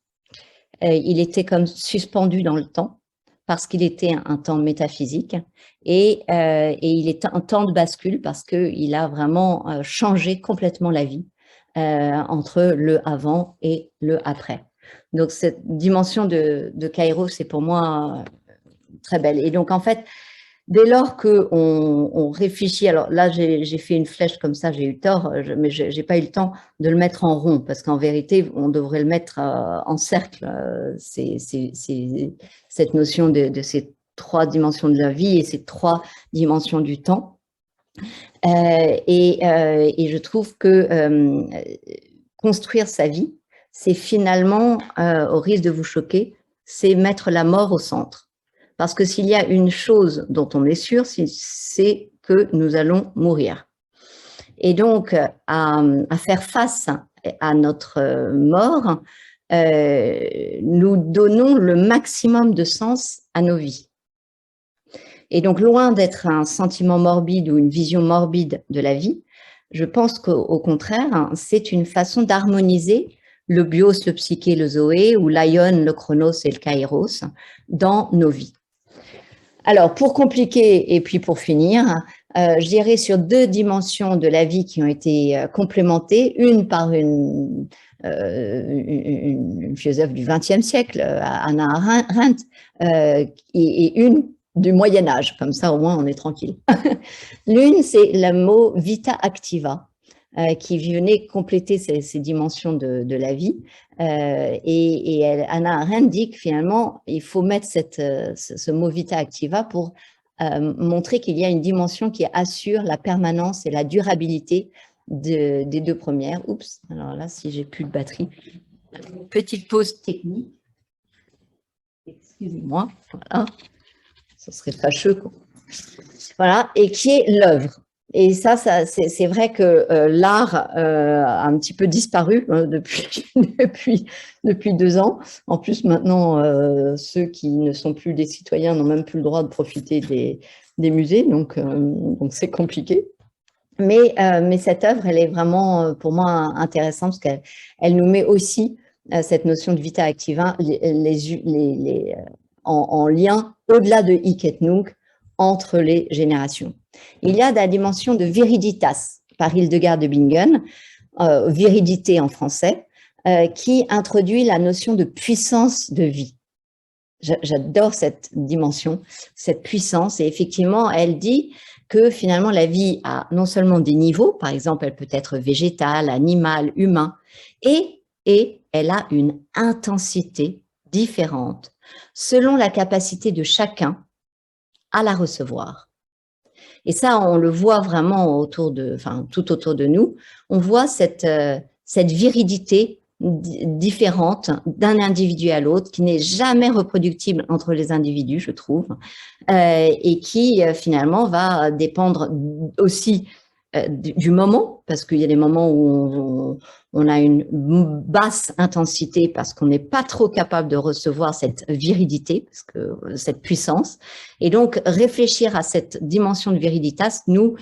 Il était comme suspendu dans le temps parce qu'il était un temps métaphysique et il est un temps de bascule parce qu'il a vraiment changé complètement la vie entre le avant et le après. Donc, cette dimension de Kairos, c'est pour moi très belle. Et donc, en fait, dès lors qu'on réfléchit, alors là, j'ai fait une flèche comme ça, j'ai eu tort, mais je n'ai pas eu le temps de le mettre en rond, parce qu'en vérité, on devrait le mettre en cercle, cette notion de ces 3 dimensions de la vie et ces 3 dimensions du temps. Et je trouve que construire sa vie, c'est finalement, au risque de vous choquer, c'est mettre la mort au centre. Parce que s'il y a une chose dont on est sûr, c'est que nous allons mourir. Et donc, à faire face à notre mort, nous donnons le maximum de sens à nos vies. Et donc, loin d'être un sentiment morbide ou une vision morbide de la vie, je pense qu'au contraire, c'est une façon d'harmoniser le bios, le psyché, le zoé, ou l'aion, le chronos et le kairos dans nos vies. Alors, pour compliquer et puis pour finir, je dirais sur 2 dimensions de la vie qui ont été complémentées, une par une philosophe du XXe siècle, Hannah Arendt, et une du Moyen-Âge, comme ça au moins on est tranquille. L'une, c'est le mot vita activa, qui venait compléter ces dimensions de la vie. Et Hannah Arendt dit que finalement, il faut mettre ce mot vita activa pour montrer qu'il y a une dimension qui assure la permanence et la durabilité des 2 premières. Oups, alors là, si j'ai plus de batterie, petite pause technique. Excusez-moi, voilà. Ce serait fâcheux, quoi. Voilà, et qui est l'œuvre. Et ça c'est vrai que l'art a un petit peu disparu depuis 2 ans. En plus, maintenant, ceux qui ne sont plus des citoyens n'ont même plus le droit de profiter des musées, donc c'est compliqué. Mais cette œuvre, elle est vraiment, pour moi, intéressante parce qu'elle nous met aussi cette notion de vita activa en lien, au-delà de hic et nunc, entre les générations. Il y a la dimension de viriditas, par Hildegard de Bingen, viridité en français, qui introduit la notion de puissance de vie. J'adore cette dimension, cette puissance, et effectivement, elle dit que finalement la vie a non seulement des niveaux, par exemple, elle peut être végétale, animale, humain, et elle a une intensité différente selon la capacité de chacun à la recevoir. Et ça, on le voit vraiment tout autour de nous. On voit cette viridité différente d'un individu à l'autre, qui n'est jamais reproductible entre les individus, je trouve, et qui finalement va dépendre aussi du moment, parce qu'il y a des moments où on a une basse intensité parce qu'on n'est pas trop capable de recevoir cette viridité, cette puissance. Et donc, réfléchir à cette dimension de viriditas nous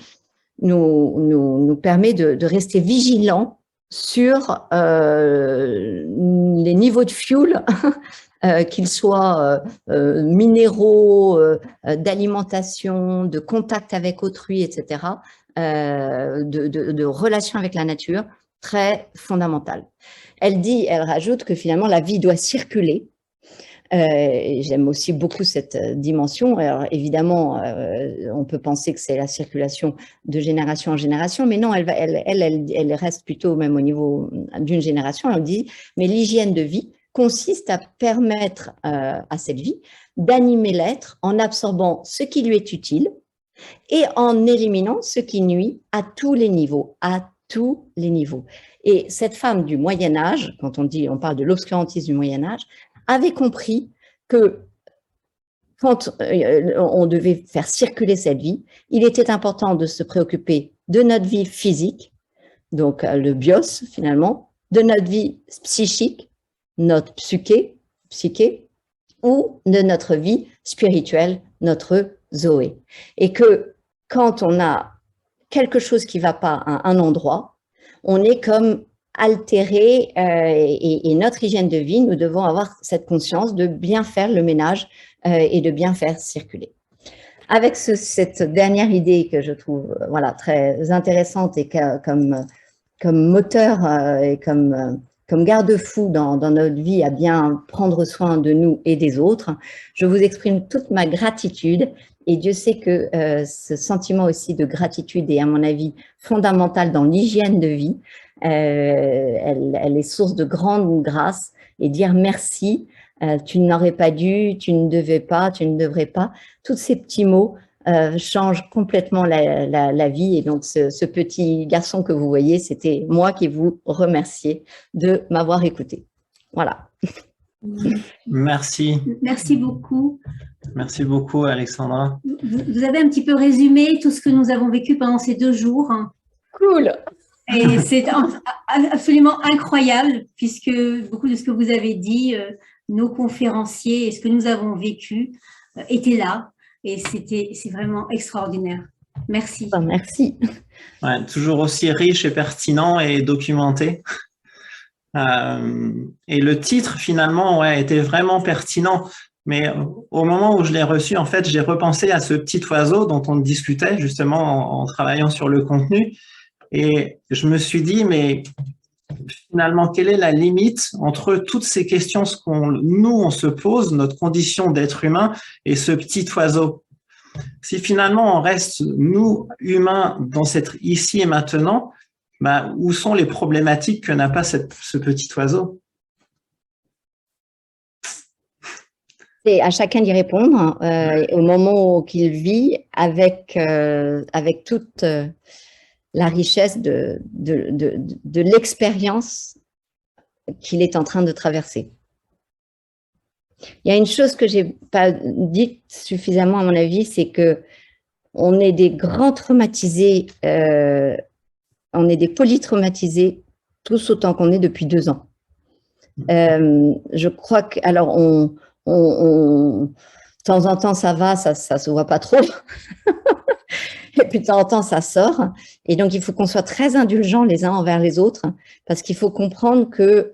permet de rester vigilants sur les niveaux de fuel, qu'ils soient minéraux, d'alimentation, de contact avec autrui, etc., de relation avec la nature, très fondamentale. Elle rajoute que finalement la vie doit circuler. J'aime aussi beaucoup cette dimension. Alors évidemment, on peut penser que c'est la circulation de génération en génération, mais non, elle reste plutôt même au niveau d'une génération. Elle dit, mais l'hygiène de vie consiste à permettre à cette vie d'animer l'être en absorbant ce qui lui est utile et en éliminant ce qui nuit à tous les niveaux, Et cette femme du Moyen-Âge, quand on parle de l'obscurantisme du Moyen-Âge, avait compris que quand on devait faire circuler cette vie, il était important de se préoccuper de notre vie physique, donc le bios finalement, de notre vie psychique, notre psyché, ou de notre vie spirituelle, notre Zoé. Et que quand on a quelque chose qui ne va pas à un endroit, on est comme altéré et notre hygiène de vie, nous devons avoir cette conscience de bien faire le ménage et de bien faire circuler. Avec cette dernière idée que je trouve très intéressante et comme moteur et comme garde-fou dans notre vie à bien prendre soin de nous et des autres, je vous exprime toute ma gratitude. Et Dieu sait que ce sentiment aussi de gratitude est, à mon avis, fondamental dans l'hygiène de vie. Elle est source de grande grâce, et dire merci, tu n'aurais pas dû, tu ne devais pas, tu ne devrais pas. Tous ces petits mots changent complètement la vie. Et donc, ce petit garçon que vous voyez, c'était moi qui vous remerciais de m'avoir écouté. Voilà. Merci. Merci beaucoup. Merci beaucoup, Alexandra. Vous avez un petit peu résumé tout ce que nous avons vécu pendant ces 2 jours. Cool. Et c'est absolument incroyable, puisque beaucoup de ce que vous avez dit, nos conférenciers et ce que nous avons vécu étaient là. Et c'est vraiment extraordinaire. Merci. Merci. Ouais, toujours aussi riche et pertinent et documenté. Et le titre, finalement, était vraiment pertinent. Mais au moment où je l'ai reçu, en fait, j'ai repensé à ce petit oiseau dont on discutait justement en travaillant sur le contenu. Et je me suis dit, mais finalement, quelle est la limite entre toutes ces questions on se pose, notre condition d'être humain, et ce petit oiseau? Si finalement on reste, nous, humains, dans cette ici et maintenant, où sont les problématiques que n'a pas ce petit oiseau? C'est à chacun d'y répondre au moment qu'il vit avec toute la richesse de l'expérience qu'il est en train de traverser. Il y a une chose que je n'ai pas dite suffisamment à mon avis, c'est qu'on est des grands traumatisés, on est des polytraumatisés, tous autant qu'on est depuis 2 ans. Je crois que, alors, de temps en temps, ça va, ça se voit pas trop. Et puis de temps en temps, ça sort. Et donc, il faut qu'on soit très indulgents les uns envers les autres, parce qu'il faut comprendre que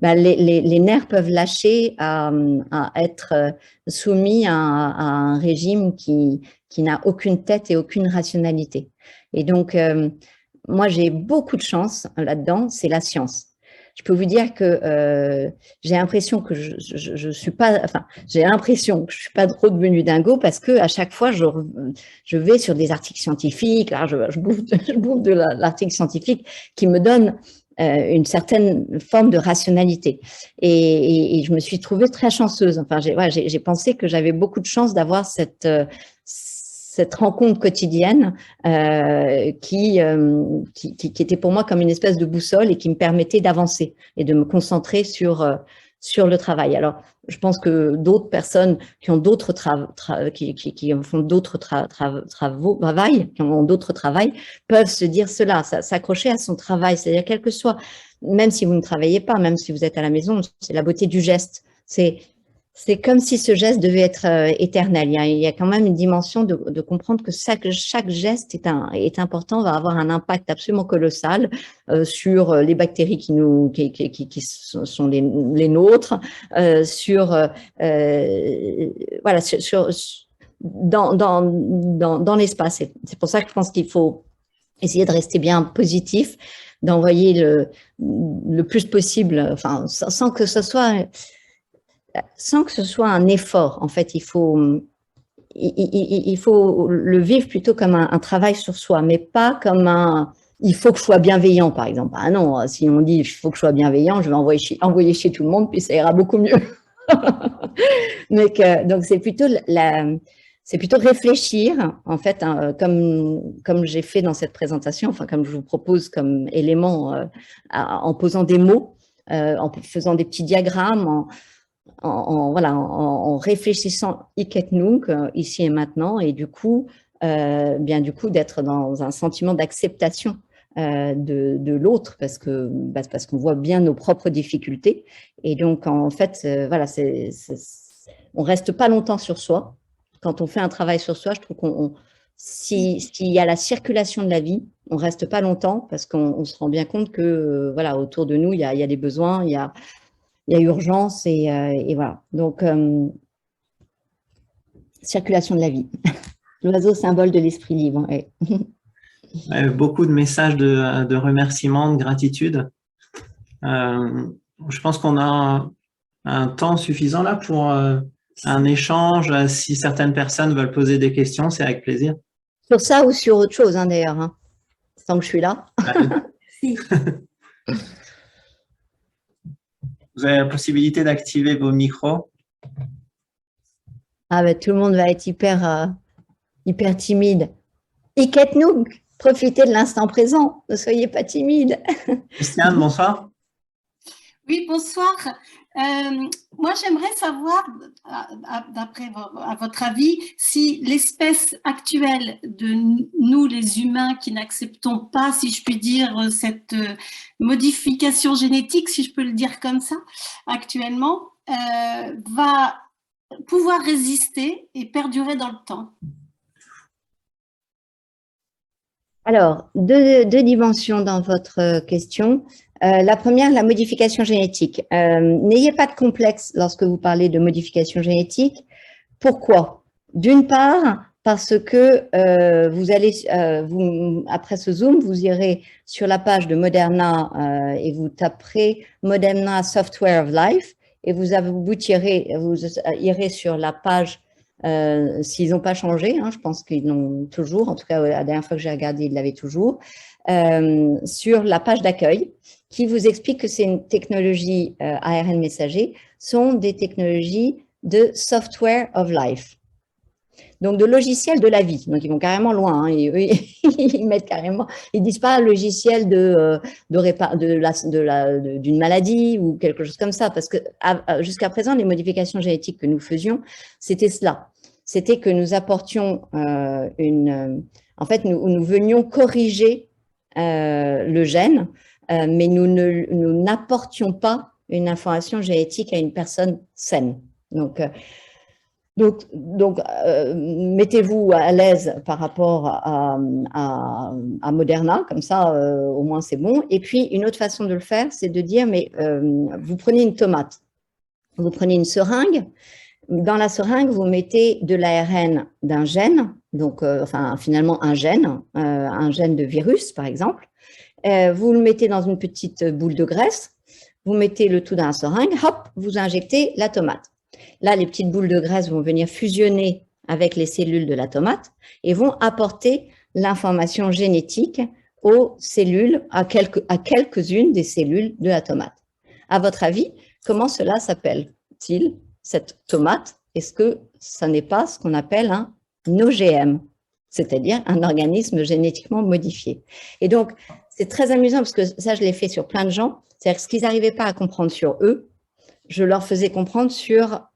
les nerfs peuvent lâcher à être soumis à un régime qui n'a aucune tête et aucune rationalité. Et donc, moi, j'ai beaucoup de chance là-dedans, c'est la science. je peux vous dire que j'ai l'impression que je suis pas, enfin, j'ai l'impression que je suis pas trop devenue dingo parce que à chaque fois, je vais sur des articles scientifiques, là, je bouffe de l'article scientifique qui me donne une certaine forme de rationalité. Et je me suis trouvée très chanceuse. Enfin, j'ai pensé que j'avais beaucoup de chance d'avoir cette rencontre quotidienne qui était pour moi comme une espèce de boussole et qui me permettait d'avancer et de me concentrer sur le travail. Alors, je pense que d'autres personnes qui ont d'autres qui font d'autres qui ont d'autres travails, peuvent se dire cela, s'accrocher à son travail. C'est-à-dire, quel que soit, même si vous ne travaillez pas, même si vous êtes à la maison, c'est la beauté du geste. C'est comme si ce geste devait être éternel. Il y a quand même une dimension de comprendre que chaque geste est important, va avoir un impact absolument colossal sur les bactéries qui sont les nôtres, dans l'espace. C'est pour ça que je pense qu'il faut essayer de rester bien positif, d'envoyer le plus possible, enfin, sans que ce soit un effort. En fait, il faut le vivre plutôt comme un travail sur soi, mais pas comme il faut que je sois bienveillant, par exemple. Ah non, si on dit il faut que je sois bienveillant, je vais envoyer chez tout le monde, puis ça ira beaucoup mieux. Donc, c'est plutôt réfléchir, en fait, hein, comme j'ai fait dans cette présentation, enfin, comme je vous propose comme élément en posant des mots, en faisant des petits diagrammes, en réfléchissant hic et nunc, ici et maintenant, et du coup, d'être dans un sentiment d'acceptation de l'autre, parce qu'on voit bien nos propres difficultés. Et donc, en fait, on reste pas longtemps sur soi. Quand on fait un travail sur soi, je trouve s'il y a la circulation de la vie, on reste pas longtemps, parce qu'on se rend bien compte que, autour de nous, il y a des besoins, il y a urgence et voilà. Donc, circulation de la vie. L'oiseau symbole de l'esprit libre. Ouais. Beaucoup de messages de remerciements, de gratitude. Je pense qu'on a un temps suffisant là pour un échange. Si certaines personnes veulent poser des questions, c'est avec plaisir. Sur ça ou sur autre chose, hein, d'ailleurs, hein, tant que je suis là. Vous avez la possibilité d'activer vos micros. Ah ben, tout le monde va être hyper timide. Hic-et-nunc, profitez de l'instant présent, ne soyez pas timide. Christiane, bonsoir. Oui, bonsoir. Moi, j'aimerais savoir, d'après votre avis, si l'espèce actuelle de nous, les humains, qui n'acceptons pas, si je puis dire, cette modification génétique, si je peux le dire comme ça, actuellement, va pouvoir résister et perdurer dans le temps. Alors, deux dimensions dans votre question. La première, la modification génétique. N'ayez pas de complexe lorsque vous parlez de modification génétique. Pourquoi? D'une part, parce que après ce Zoom, vous irez sur la page de Moderna et vous taperez Moderna Software of Life et vous irez sur la page. S'ils n'ont pas changé, hein, je pense qu'ils l'ont toujours, en tout cas la dernière fois que j'ai regardé, ils l'avaient toujours, sur la page d'accueil qui vous explique que c'est une technologie ARN messager, sont des technologies de software of life, donc de logiciel de la vie. Donc ils vont carrément loin, hein, et eux, ils mettent carrément, ils disent pas logiciel d'une maladie ou quelque chose comme ça, parce que jusqu'à présent les modifications génétiques que nous faisions, c'était cela, c'était que nous apportions en fait nous venions corriger le gène, mais nous n'apportions pas une information génétique à une personne saine. Donc, mettez-vous à l'aise par rapport à Moderna, comme ça, au moins c'est bon. Et puis, une autre façon de le faire, c'est de dire, mais vous prenez une tomate, vous prenez une seringue, dans la seringue, vous mettez de l'ARN d'un gène, donc finalement un gène de virus, par exemple. Vous le mettez dans une petite boule de graisse, vous mettez le tout dans la seringue, hop, vous injectez la tomate. Là, les petites boules de graisse vont venir fusionner avec les cellules de la tomate et vont apporter l'information génétique aux cellules, à quelques-unes des cellules de la tomate. À votre avis, comment cela s'appelle-t-il, cette tomate? Est-ce que ça n'est pas ce qu'on appelle un OGM, c'est-à-dire un organisme génétiquement modifié? Et donc, c'est très amusant parce que ça, je l'ai fait sur plein de gens. C'est-à-dire que ce qu'ils n'arrivaient pas à comprendre sur eux, je leur faisais comprendre sur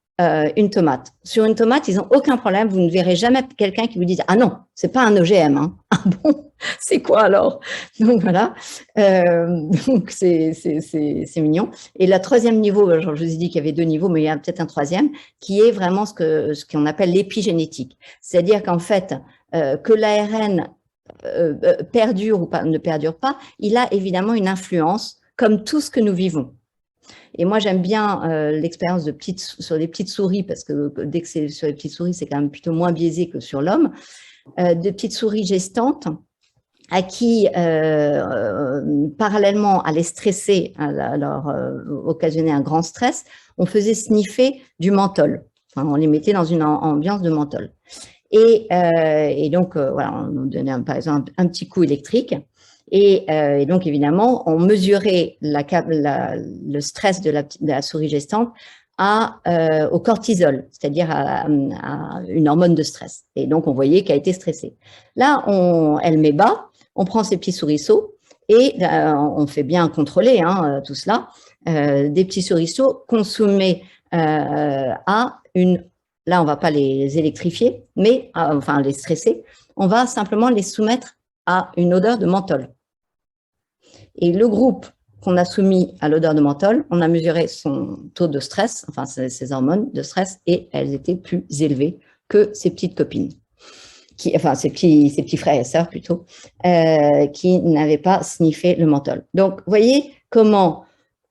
une tomate. Sur une tomate, ils n'ont aucun problème. Vous ne verrez jamais quelqu'un qui vous dise « Ah non, ce n'est pas un OGM. Hein. » Ah bon, c'est quoi alors? Donc voilà, donc c'est mignon. Et le troisième niveau, je vous ai dit qu'il y avait 2 niveaux, mais il y a peut-être un troisième, qui est vraiment ce qu'on appelle l'épigénétique. C'est-à-dire qu'en fait, que l'ARN perdure ou pas, ne perdure pas, il a évidemment une influence comme tout ce que nous vivons. Et moi, j'aime bien l'expérience sur les petites souris, parce que dès que c'est sur les petites souris, c'est quand même plutôt moins biaisé que sur l'homme, de petites souris gestantes à qui, parallèlement à les stresser, à leur occasionner un grand stress, on faisait sniffer du menthol. Enfin, on les mettait dans une ambiance de menthol. Et donc, voilà, on donnait par exemple un petit coup électrique. Et donc, évidemment, on mesurait le stress de la souris gestante au cortisol, c'est-à-dire à une hormone de stress. Et donc, on voyait qu'elle était stressée. Là, elle met bas, on prend ces petits souriceaux et on fait bien contrôler tout cela. Des petits souriceaux consommés à une... Là, on ne va pas les électrifier, mais enfin les stresser. On va simplement les soumettre à une odeur de menthol. Et le groupe qu'on a soumis à l'odeur de menthol, on a mesuré son taux de stress, enfin ses hormones de stress, et elles étaient plus élevées que ses petites copines, enfin ses petits frères et sœurs plutôt, qui n'avaient pas sniffé le menthol. Donc, vous voyez comment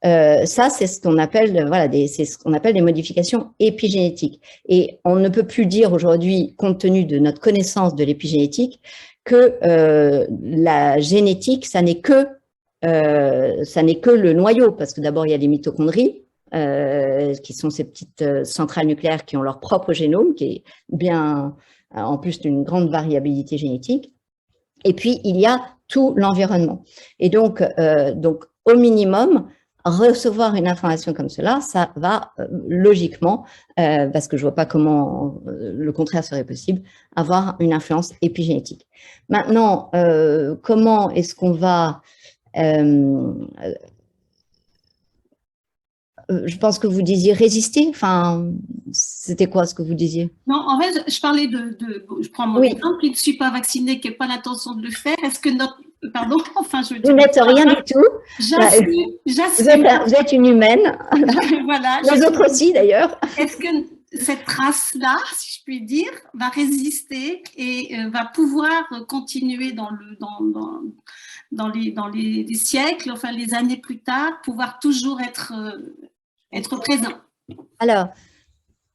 ça, c'est ce qu'on appelle, voilà, c'est ce qu'on appelle des modifications épigénétiques. Et on ne peut plus dire aujourd'hui, compte tenu de notre connaissance de l'épigénétique, que la génétique, ça n'est que le noyau, parce que d'abord, il y a les mitochondries, qui sont ces petites centrales nucléaires qui ont leur propre génome, qui est bien, en plus d'une grande variabilité génétique. Et puis, il y a tout l'environnement. Et donc, au minimum, recevoir une information comme cela, ça va logiquement, parce que je ne vois pas comment le contraire serait possible, avoir une influence épigénétique. Maintenant, comment est-ce qu'on va... je pense que vous disiez résister. Enfin, c'était quoi ce que vous disiez? Non, en fait, je parlais je prends mon exemple, qui ne suis pas vaccinée, qui n'a pas l'intention de le faire. Est-ce que notre... Pardon, enfin, je... Vous n'êtes rien du tout. J'assume. Vous êtes une humaine. Voilà. Les autres aussi, d'ailleurs. Est-ce que cette race-là, si je puis dire, va résister et va pouvoir continuer dans les siècles, enfin les années plus tard, pouvoir toujours être présent? Alors,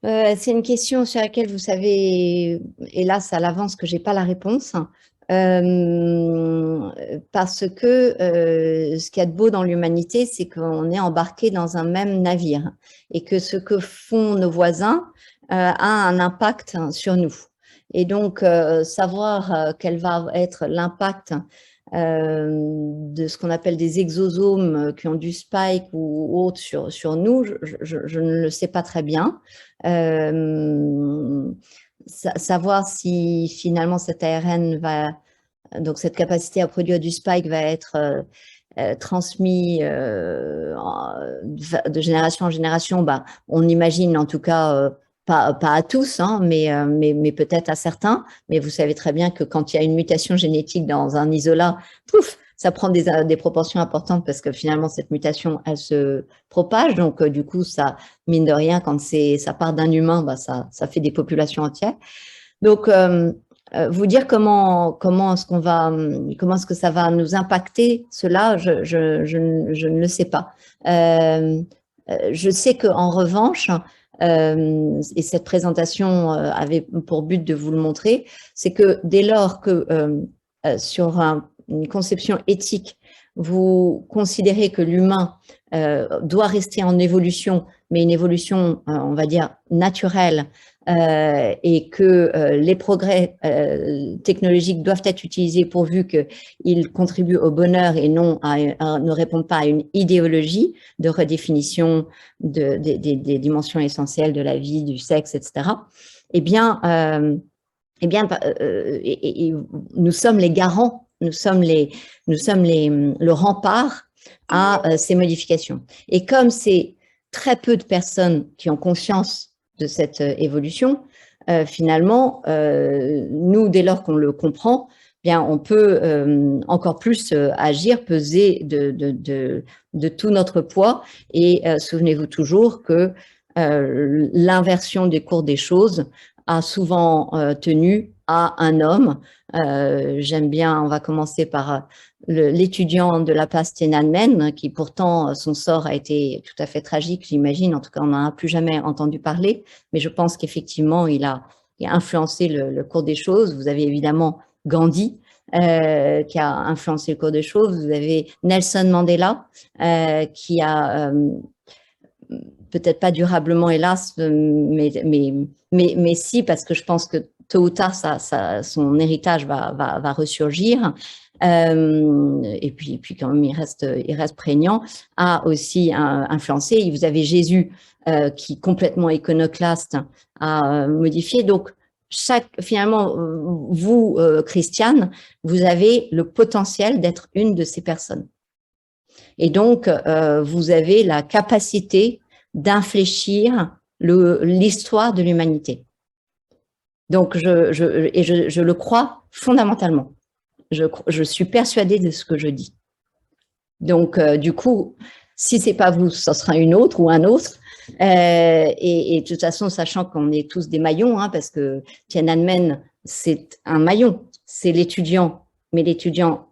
c'est une question sur laquelle vous savez, hélas à l'avance, que je n'ai pas la réponse. Parce que ce qu'il y a de beau dans l'humanité, c'est qu'on est embarqué dans un même navire et que ce que font nos voisins a un impact sur nous. Et donc, savoir quel va être l'impact de ce qu'on appelle des exosomes qui ont du spike ou autre sur nous, je ne le sais pas très bien. Savoir si finalement cet ARN donc cette capacité à produire du spike va être transmis de génération en génération, on imagine en tout cas pas à tous, mais peut-être à certains. Mais vous savez très bien que quand il y a une mutation génétique dans un isolat, pouf, ça prend des proportions importantes parce que finalement, cette mutation, elle se propage. Donc, du coup, ça, mine de rien, quand ça part d'un humain, ça fait des populations entières. Donc, vous dire comment est-ce que ça va nous impacter, cela, je ne le sais pas. Je sais qu'en revanche, et cette présentation avait pour but de vous le montrer, c'est que dès lors que sur une conception éthique, vous considérez que l'humain doit rester en évolution, mais une évolution, on va dire, naturelle, et que les progrès technologiques doivent être utilisés pourvu qu'ils contribuent au bonheur et non ne répondent pas à une idéologie de redéfinition des dimensions essentielles de la vie, du sexe, etc. Eh bien, nous sommes les garants, nous sommes le rempart à ces modifications. Et comme c'est très peu de personnes qui ont conscience de cette évolution, finalement, nous, dès lors qu'on le comprend, bien, on peut encore plus agir, peser de tout notre poids. Et souvenez-vous toujours que l'inversion des cours des choses a souvent tenu à un homme. J'aime bien, on va commencer par l'étudiant de la place Tiananmen, qui pourtant, son sort a été tout à fait tragique, j'imagine. En tout cas, on n'en a plus jamais entendu parler. Mais je pense qu'effectivement, il a influencé le cours des choses. Vous avez évidemment Gandhi, qui a influencé le cours des choses. Vous avez Nelson Mandela, qui a peut-être pas durablement, hélas, mais si, parce que je pense que tôt ou tard, son héritage va ressurgir. Et puis quand même, il reste prégnant, a aussi influencé. Vous avez Jésus, qui, complètement iconoclaste, a modifié. Donc, finalement, vous, Christiane, vous avez le potentiel d'être une de ces personnes. Et donc, vous avez la capacité d'infléchir l'histoire de l'humanité. Donc, je le crois fondamentalement. Je suis persuadée de ce que je dis. Donc, du coup, si ce n'est pas vous, ce sera une autre ou un autre. Et de toute façon, sachant qu'on est tous des maillons, hein, parce que Tiananmen, c'est un maillon, c'est l'étudiant, mais l'étudiant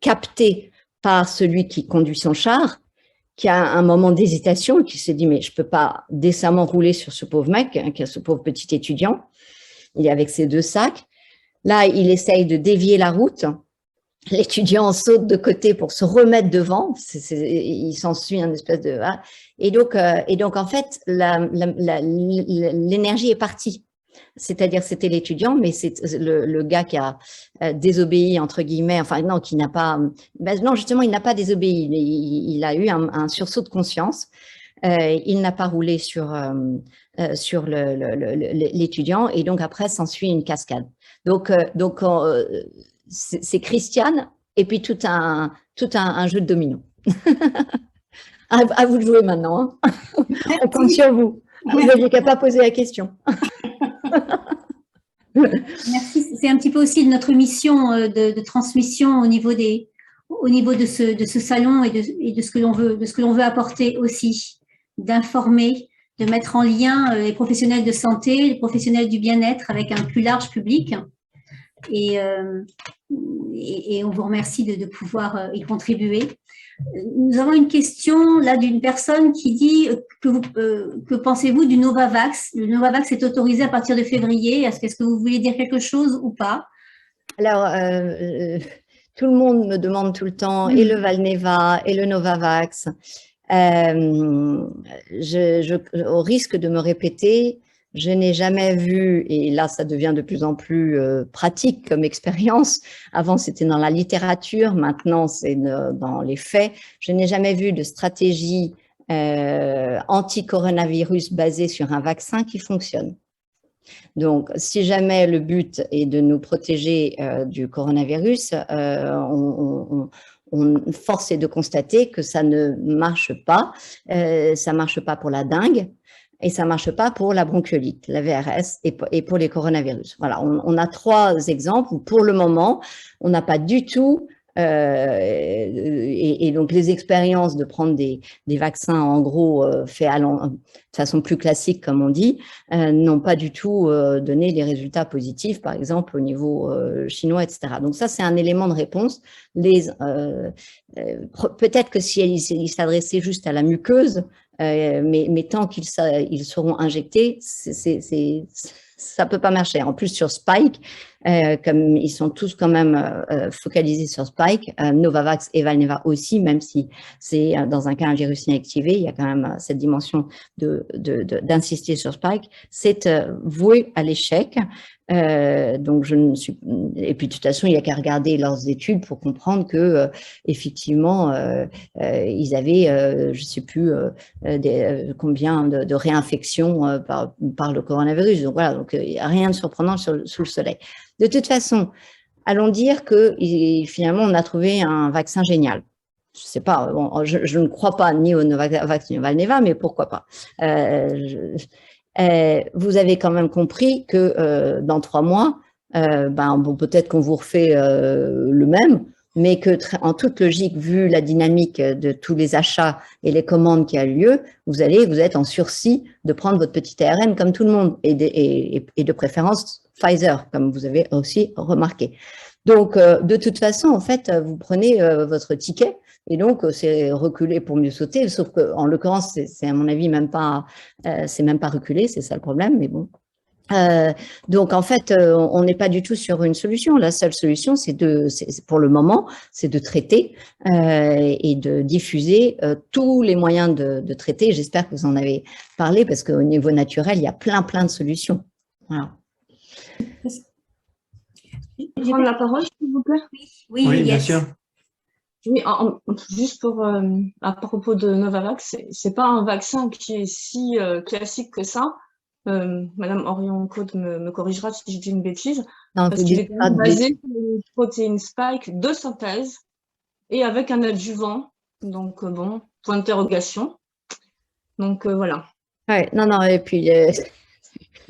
capté par celui qui conduit son char, qui a un moment d'hésitation et qui se dit « mais je ne peux pas décemment rouler sur ce pauvre mec, hein, ce pauvre petit étudiant, il est avec ses 2 sacs ». Là, il essaye de dévier la route. L'étudiant saute de côté pour se remettre devant. Il s'ensuit un espèce de… Et donc en fait, l'énergie est partie. C'est-à-dire c'était l'étudiant, mais c'est le gars qui a désobéi, entre guillemets, enfin non, qui n'a pas… Ben non, justement, il n'a pas désobéi. Il a eu un sursaut de conscience. Il n'a pas roulé sur l'étudiant et donc après s'ensuit une cascade. Donc c'est Christiane et puis tout un jeu de dominos. À vous de jouer maintenant. Hein. On compte sur vous. Vous n'avez qu'à pas poser la question. Merci. C'est un petit peu aussi de notre mission de transmission au niveau de ce salon et de ce que l'on veut apporter aussi, d'informer, de mettre en lien les professionnels de santé, les professionnels du bien-être avec un plus large public. Et on vous remercie de pouvoir y contribuer. Nous avons une question là d'une personne qui dit que pensez-vous du Novavax? Le Novavax est autorisé à partir de février. Est-ce que vous voulez dire quelque chose ou pas? Alors, tout le monde me demande tout le temps et le Valneva et le Novavax. Au risque de me répéter, je n'ai jamais vu, et là ça devient de plus en plus pratique comme expérience, avant c'était dans la littérature, maintenant c'est dans les faits, je n'ai jamais vu de stratégie anti-coronavirus basée sur un vaccin qui fonctionne. Donc, si jamais le but est de nous protéger du coronavirus, force est de constater que ça ne marche pas. Ça ne marche pas pour la dengue et ça ne marche pas pour la bronchiolite, la VRS et pour les coronavirus. Voilà, on a 3 exemples où pour le moment, on n'a pas du tout… et donc les expériences de prendre des vaccins en gros faits de façon plus classique comme on dit n'ont pas du tout donné des résultats positifs, par exemple au niveau chinois, etc. Donc ça c'est un élément de réponse. Peut-être que si il s'adressait juste à la muqueuse, mais tant qu'ils seront injectés, ça peut pas marcher. En plus sur Spike, comme ils sont tous quand même focalisés sur Spike, Novavax et Valneva aussi, même si c'est dans un cas un virus inactivé, il y a quand même cette dimension d'insister sur Spike, c'est voué à l'échec. Donc et puis de toute façon, il n'y a qu'à regarder leurs études pour comprendre que effectivement, ils avaient, je ne sais plus combien de réinfections par le coronavirus. Donc voilà, donc il n'y a rien de surprenant sous le soleil. De toute façon, allons dire que finalement, on a trouvé un vaccin génial. Je ne sais pas, bon, je ne crois pas ni au Novavax ni au Valneva, mais pourquoi pas. Vous avez quand même compris que dans 3 mois, bon, peut-être qu'on vous refait le même, mais que en toute logique, vu la dynamique de tous les achats et les commandes qui a lieu, vous êtes en sursis de prendre votre petit ARN comme tout le monde, et de préférence Pfizer, comme vous avez aussi remarqué. Donc, de toute façon, en fait, vous prenez votre ticket, et donc c'est reculer pour mieux sauter, sauf qu'en l'occurrence, c'est à mon avis c'est même pas reculer, c'est ça le problème, mais bon. Donc en fait, on n'est pas du tout sur une solution. La seule solution, pour le moment, c'est de traiter et de diffuser tous les moyens de traiter. J'espère que vous en avez parlé, parce qu'au niveau naturel, il y a plein de solutions. Voilà. Je peux prendre la parole, s'il vous plaît? Oui, bien sûr. Oui, juste à propos de Novavax, c'est pas un vaccin qui est si classique que ça. Madame Orion-Côte me corrigera si je dis une bêtise, Non, parce qu'il est basé sur une protéine spike de synthèse et avec un adjuvant. Donc bon, point d'interrogation. Donc voilà. Ouais, non, et puis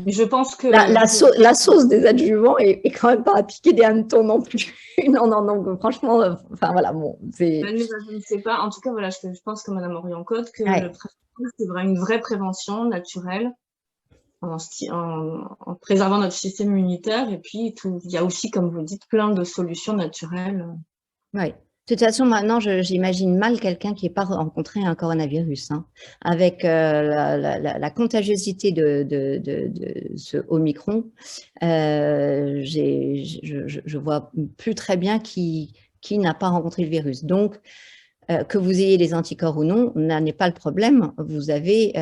mais je pense que la sauce des adjuvants est quand même pas à piquer des hannetons non plus. non, franchement, enfin voilà, bon, c'est. Je ne sais pas. En tout cas, voilà, je pense que Madame Orion-Côte, que le prévention, c'est une vraie prévention naturelle, en préservant notre système immunitaire. Et puis, il y a aussi, comme vous dites, plein de solutions naturelles. Oui. De toute façon, maintenant, j'imagine mal quelqu'un qui n'ait pas rencontré un coronavirus. Hein. Avec la contagiosité de ce Omicron, je vois plus très bien qui n'a pas rencontré le virus. Donc, que vous ayez les anticorps ou non, n'est pas le problème. Vous avez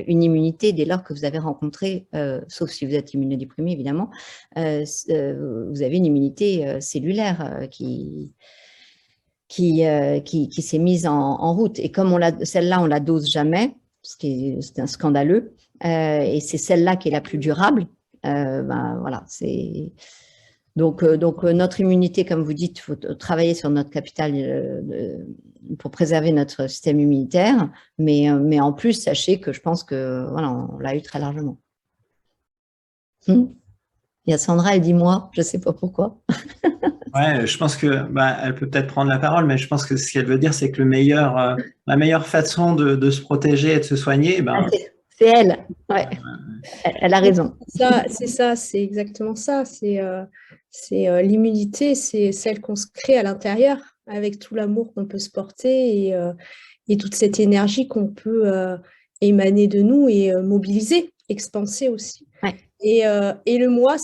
une immunité dès lors que vous avez rencontré, sauf si vous êtes immunodéprimé évidemment, vous avez une immunité cellulaire qui s'est mise en route. Et comme celle-là, on la dose jamais, c'est un scandaleux, et c'est celle-là qui est la plus durable. Voilà, c'est. Donc, notre immunité, comme vous dites, il faut travailler sur notre capital pour préserver notre système immunitaire, mais en plus, sachez que je pense que voilà, on l'a eu très largement. Il y a Sandra, elle dit moi, je ne sais pas pourquoi. Ouais, je pense que elle peut peut-être prendre la parole, mais je pense que ce qu'elle veut dire, c'est que la meilleure façon de se protéger et de se soigner, c'est elle. Ouais. Elle a raison. C'est ça, c'est exactement ça. C'est l'immunité, c'est celle qu'on se crée à l'intérieur, avec tout l'amour qu'on peut se porter et toute cette énergie qu'on peut émaner de nous et mobiliser, expanser aussi. Ouais. Et le moi,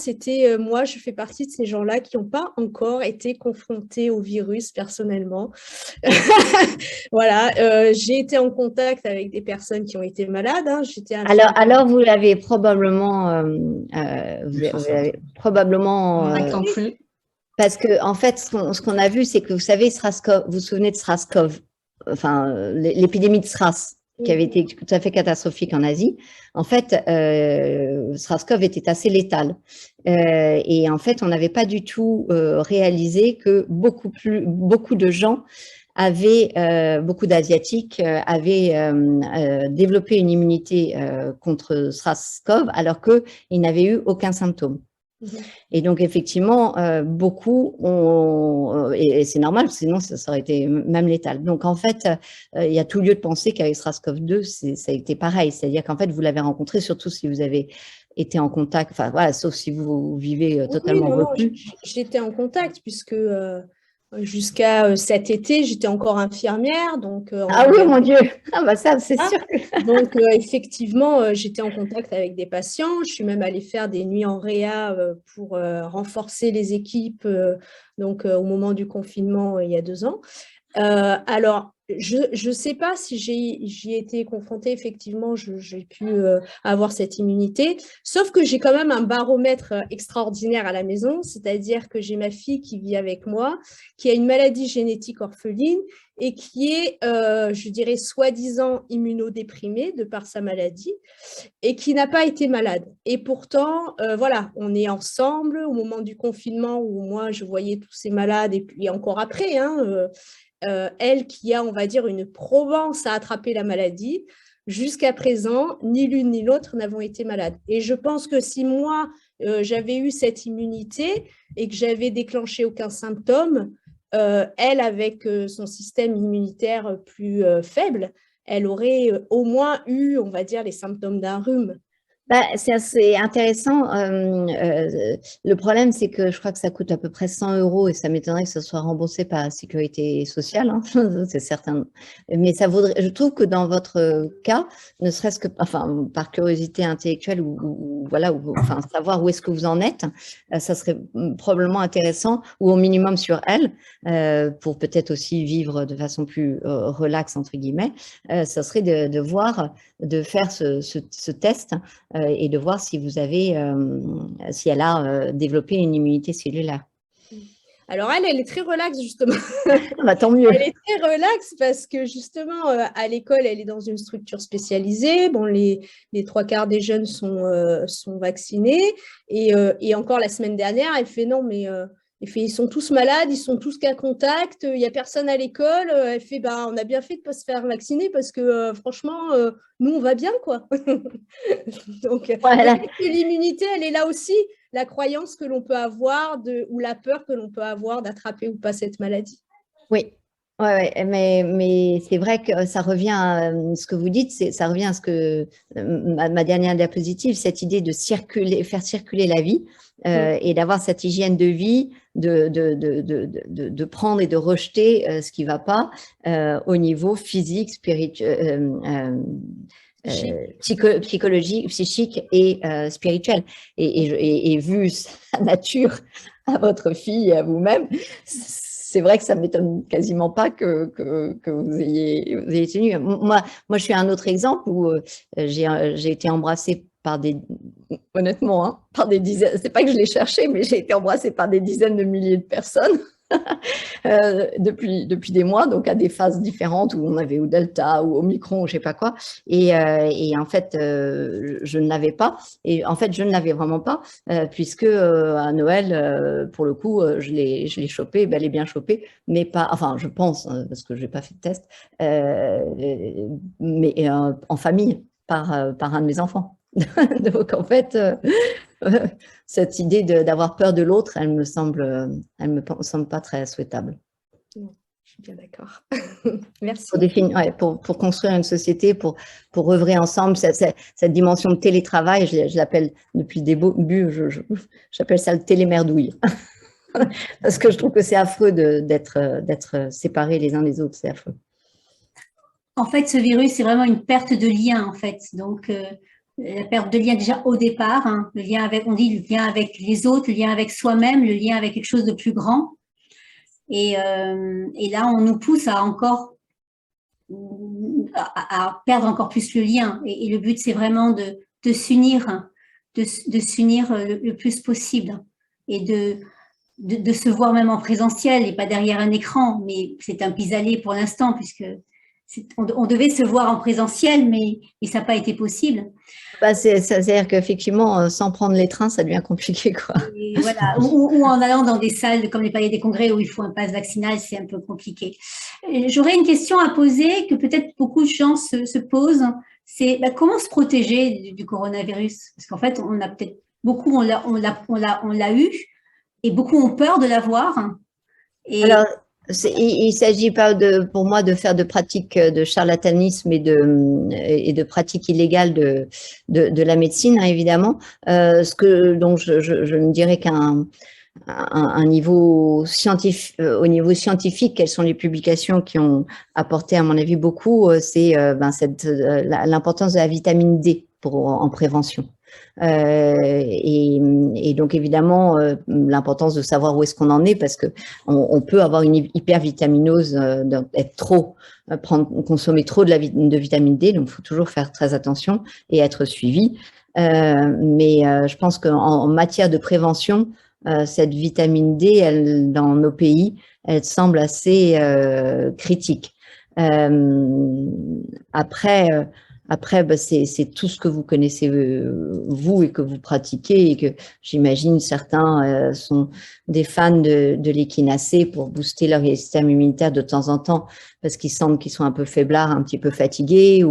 moi, je fais partie de ces gens-là qui n'ont pas encore été confrontés au virus personnellement. Voilà, j'ai été en contact avec des personnes qui ont été malades. Hein. Alors, vous l'avez probablement, parce que en fait, ce qu'on a vu, c'est que vous savez, vous vous souvenez de SRAS-CoV, enfin l'épidémie de SRAS, qui avait été tout à fait catastrophique en Asie. En fait, SRAS-CoV était assez létal. Et en fait, on n'avait pas du tout réalisé que beaucoup de gens beaucoup d'Asiatiques avaient développé une immunité contre SRAS-CoV alors qu'ils n'avaient eu aucun symptôme. Et donc, effectivement, beaucoup ont, et c'est normal, sinon ça aurait été même létal. Donc, en fait, il y a tout lieu de penser qu'avec SRAS-CoV-2, ça a été pareil. C'est-à-dire qu'en fait, vous l'avez rencontré, surtout si vous avez été en contact, enfin voilà, sauf si vous vivez totalement reclus. J'étais en contact puisque Jusqu'à cet été, j'étais encore infirmière. Donc, ah oui, mon Dieu. Ah bah ça, c'est sûr. Donc, effectivement, j'étais en contact avec des patients. Je suis même allée faire des nuits en réa pour renforcer les équipes au moment du confinement il y a 2 ans. Alors, je ne sais pas si j'y ai été confrontée, effectivement, j'ai pu avoir cette immunité, sauf que j'ai quand même un baromètre extraordinaire à la maison, c'est-à-dire que j'ai ma fille qui vit avec moi, qui a une maladie génétique orpheline et qui est, je dirais, soi-disant immunodéprimée de par sa maladie et qui n'a pas été malade. Et pourtant, voilà, on est ensemble au moment du confinement où moi, je voyais tous ces malades et puis encore après, elle qui a, on va dire, une probance à attraper la maladie, jusqu'à présent, ni l'une ni l'autre n'avons été malades. Et je pense que si moi, j'avais eu cette immunité et que j'avais déclenché aucun symptôme, elle, avec son système immunitaire plus faible, elle aurait au moins eu, on va dire, les symptômes d'un rhume. Bah, c'est assez intéressant. Le problème, c'est que je crois que ça coûte à peu près 100 € et ça m'étonnerait que ce soit remboursé par la sécurité sociale, hein, c'est certain. Mais ça vaudrait, je trouve que dans votre cas, ne serait-ce que, enfin, par curiosité intellectuelle ou voilà, enfin, savoir où est-ce que vous en êtes, ça serait probablement intéressant, ou au minimum sur elle, pour peut-être aussi vivre de façon plus relaxe, entre guillemets, ça serait de voir, de faire ce test et de voir si vous avez, si elle a développé une immunité cellulaire. Alors elle est très relaxe justement. Bah, tant mieux. Elle est très relaxe parce que justement à l'école, elle est dans une structure spécialisée. Bon, les 3/4 des jeunes sont vaccinés et encore la semaine dernière, elle fait non mais ils sont tous malades, ils sont tous cas contact, il n'y a personne à l'école. Elle fait on a bien fait de ne pas se faire vacciner parce que franchement, nous on va bien quoi. Donc voilà. L'immunité, elle est là aussi. La croyance que l'on peut avoir ou la peur que l'on peut avoir d'attraper ou pas cette maladie. Oui, ouais, mais c'est vrai que ça revient à ce que vous dites, ça revient à ce que ma dernière diapositive, cette idée de faire circuler la vie et d'avoir cette hygiène de vie, de prendre et de rejeter ce qui ne va pas au niveau physique, spirituel, psychologique, psychique et spirituel. Et vu sa nature à votre fille et à vous-même, c'est vrai que ça ne m'étonne quasiment pas que vous ayez tenu. Moi, je suis un autre exemple où j'ai été embrassée par honnêtement, hein, par des dizaines, c'est pas que je l'ai cherché, mais j'ai été embrassée par des dizaines de milliers de personnes. Depuis des mois, donc à des phases différentes où on avait au Delta ou au Omicron, je ne sais pas quoi. Et en fait, je ne l'avais pas. Et en fait, je ne l'avais vraiment pas, puisque à Noël, pour le coup, je l'ai chopé, bel et bien chopé, mais pas, enfin, je pense, parce que je n'ai pas fait de test, mais en famille, par un de mes enfants. Donc, en fait, cette idée d'avoir peur de l'autre, elle me semble pas très souhaitable. Non, je suis bien d'accord. Merci. Pour construire une société, pour œuvrer ensemble, cette dimension de télétravail, je l'appelle depuis le début, j'appelle ça le télémerdouille. Parce que je trouve que c'est affreux d'être séparés les uns des autres, c'est affreux. En fait, ce virus, c'est vraiment une perte de lien, en fait. Donc, la perte de lien déjà au départ, hein, le lien avec, on dit le lien avec les autres, le lien avec soi-même, le lien avec quelque chose de plus grand. Et là, on nous pousse à perdre encore plus le lien. Et le but, c'est vraiment de s'unir, de s'unir le plus possible et de se voir même en présentiel et pas derrière un écran. Mais c'est un pis-aller pour l'instant puisque on devait se voir en présentiel, mais ça n'a pas été possible. Bah, c'est-à-dire qu'effectivement, sans prendre les trains, ça devient compliqué, quoi. Et voilà. Ou en allant dans des salles comme les palais des congrès où il faut un pass vaccinal, c'est un peu compliqué. J'aurais une question à poser que peut-être beaucoup de gens se posent. C'est comment se protéger du coronavirus? Parce qu'en fait, on a peut-être beaucoup, on l'a eu, et beaucoup ont peur de l'avoir. Alors, il ne s'agit pas pour moi de faire de pratiques de charlatanisme et de pratiques illégales de la médecine, hein, évidemment. Donc je ne dirais qu'un un niveau scientifique, au niveau scientifique, quelles sont les publications qui ont apporté, à mon avis, beaucoup, c'est l'importance de la vitamine D en prévention. Et donc, évidemment, l'importance de savoir où est-ce qu'on en est, parce que on peut avoir une hypervitaminose, être trop, consommer trop de vitamine D, donc il faut toujours faire très attention et être suivi. Mais je pense qu'en matière de prévention, cette vitamine D, dans nos pays, elle semble assez critique. Après, bah, c'est tout ce que vous connaissez, vous, et que vous pratiquez, et que j'imagine certains sont des fans de l'échinacée pour booster leur système immunitaire de temps en temps, parce qu'ils semblent qu'ils sont un peu faiblards, un petit peu fatigués.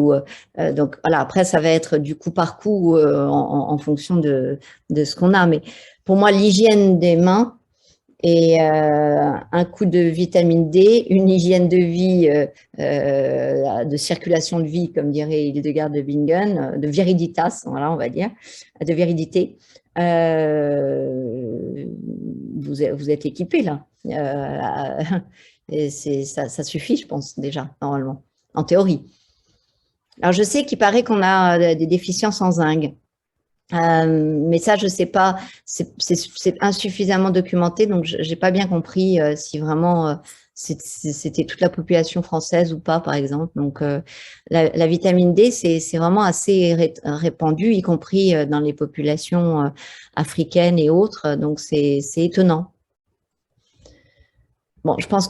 Donc voilà, après, ça va être du coup par coup en fonction de ce qu'on a. Mais pour moi, l'hygiène des mains, et un coup de vitamine D, une hygiène de vie, de circulation de vie, comme dirait Hildegard de Bingen, de viriditas, voilà, on va dire, de viridité. Vous êtes équipés là. Et ça suffit, je pense, déjà, normalement, en théorie. Alors, je sais qu'il paraît qu'on a des déficiences en zinc. Mais ça, je sais pas, c'est insuffisamment documenté, donc j'ai pas bien compris si vraiment c'était toute la population française ou pas, par exemple. Donc la vitamine D, c'est vraiment assez répandu, y compris dans les populations africaines et autres. Donc c'est étonnant. Bon, je pense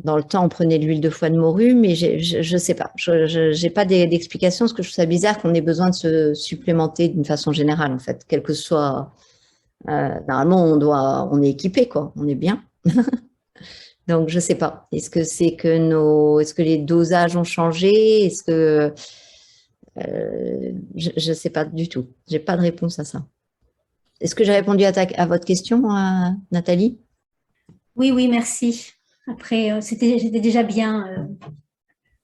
dans le temps, on prenait de l'huile de foie de morue, mais je sais pas. Je n'ai pas d'explication, parce que je trouve ça bizarre qu'on ait besoin de se supplémenter d'une façon générale, en fait, quel que soit. Normalement, on est équipé, quoi. On est bien. Donc, je sais pas. Est-ce que c'est que est-ce que les dosages ont changé? Est-ce que je sais pas du tout. J'ai pas de réponse à ça. Est-ce que j'ai répondu à votre question, Nathalie? Oui, merci. Après, c'était déjà bien.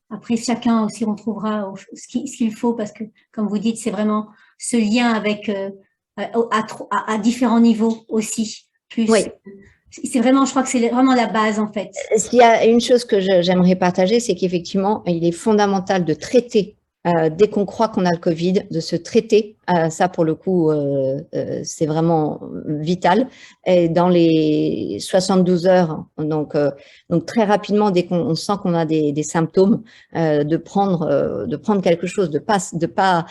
Après, chacun aussi retrouvera ce qu'il faut, parce que, comme vous dites, c'est vraiment ce lien avec à différents niveaux aussi. Plus, oui. C'est vraiment, je crois que c'est vraiment la base, en fait. S'il y a une chose que j'aimerais partager, c'est qu'effectivement, il est fondamental de traiter, dès qu'on croit qu'on a le Covid, de se traiter. Ça, pour le coup, c'est vraiment vital. Et dans les 72 heures, donc très rapidement, dès qu'on sent qu'on a des symptômes, de prendre quelque chose, de pas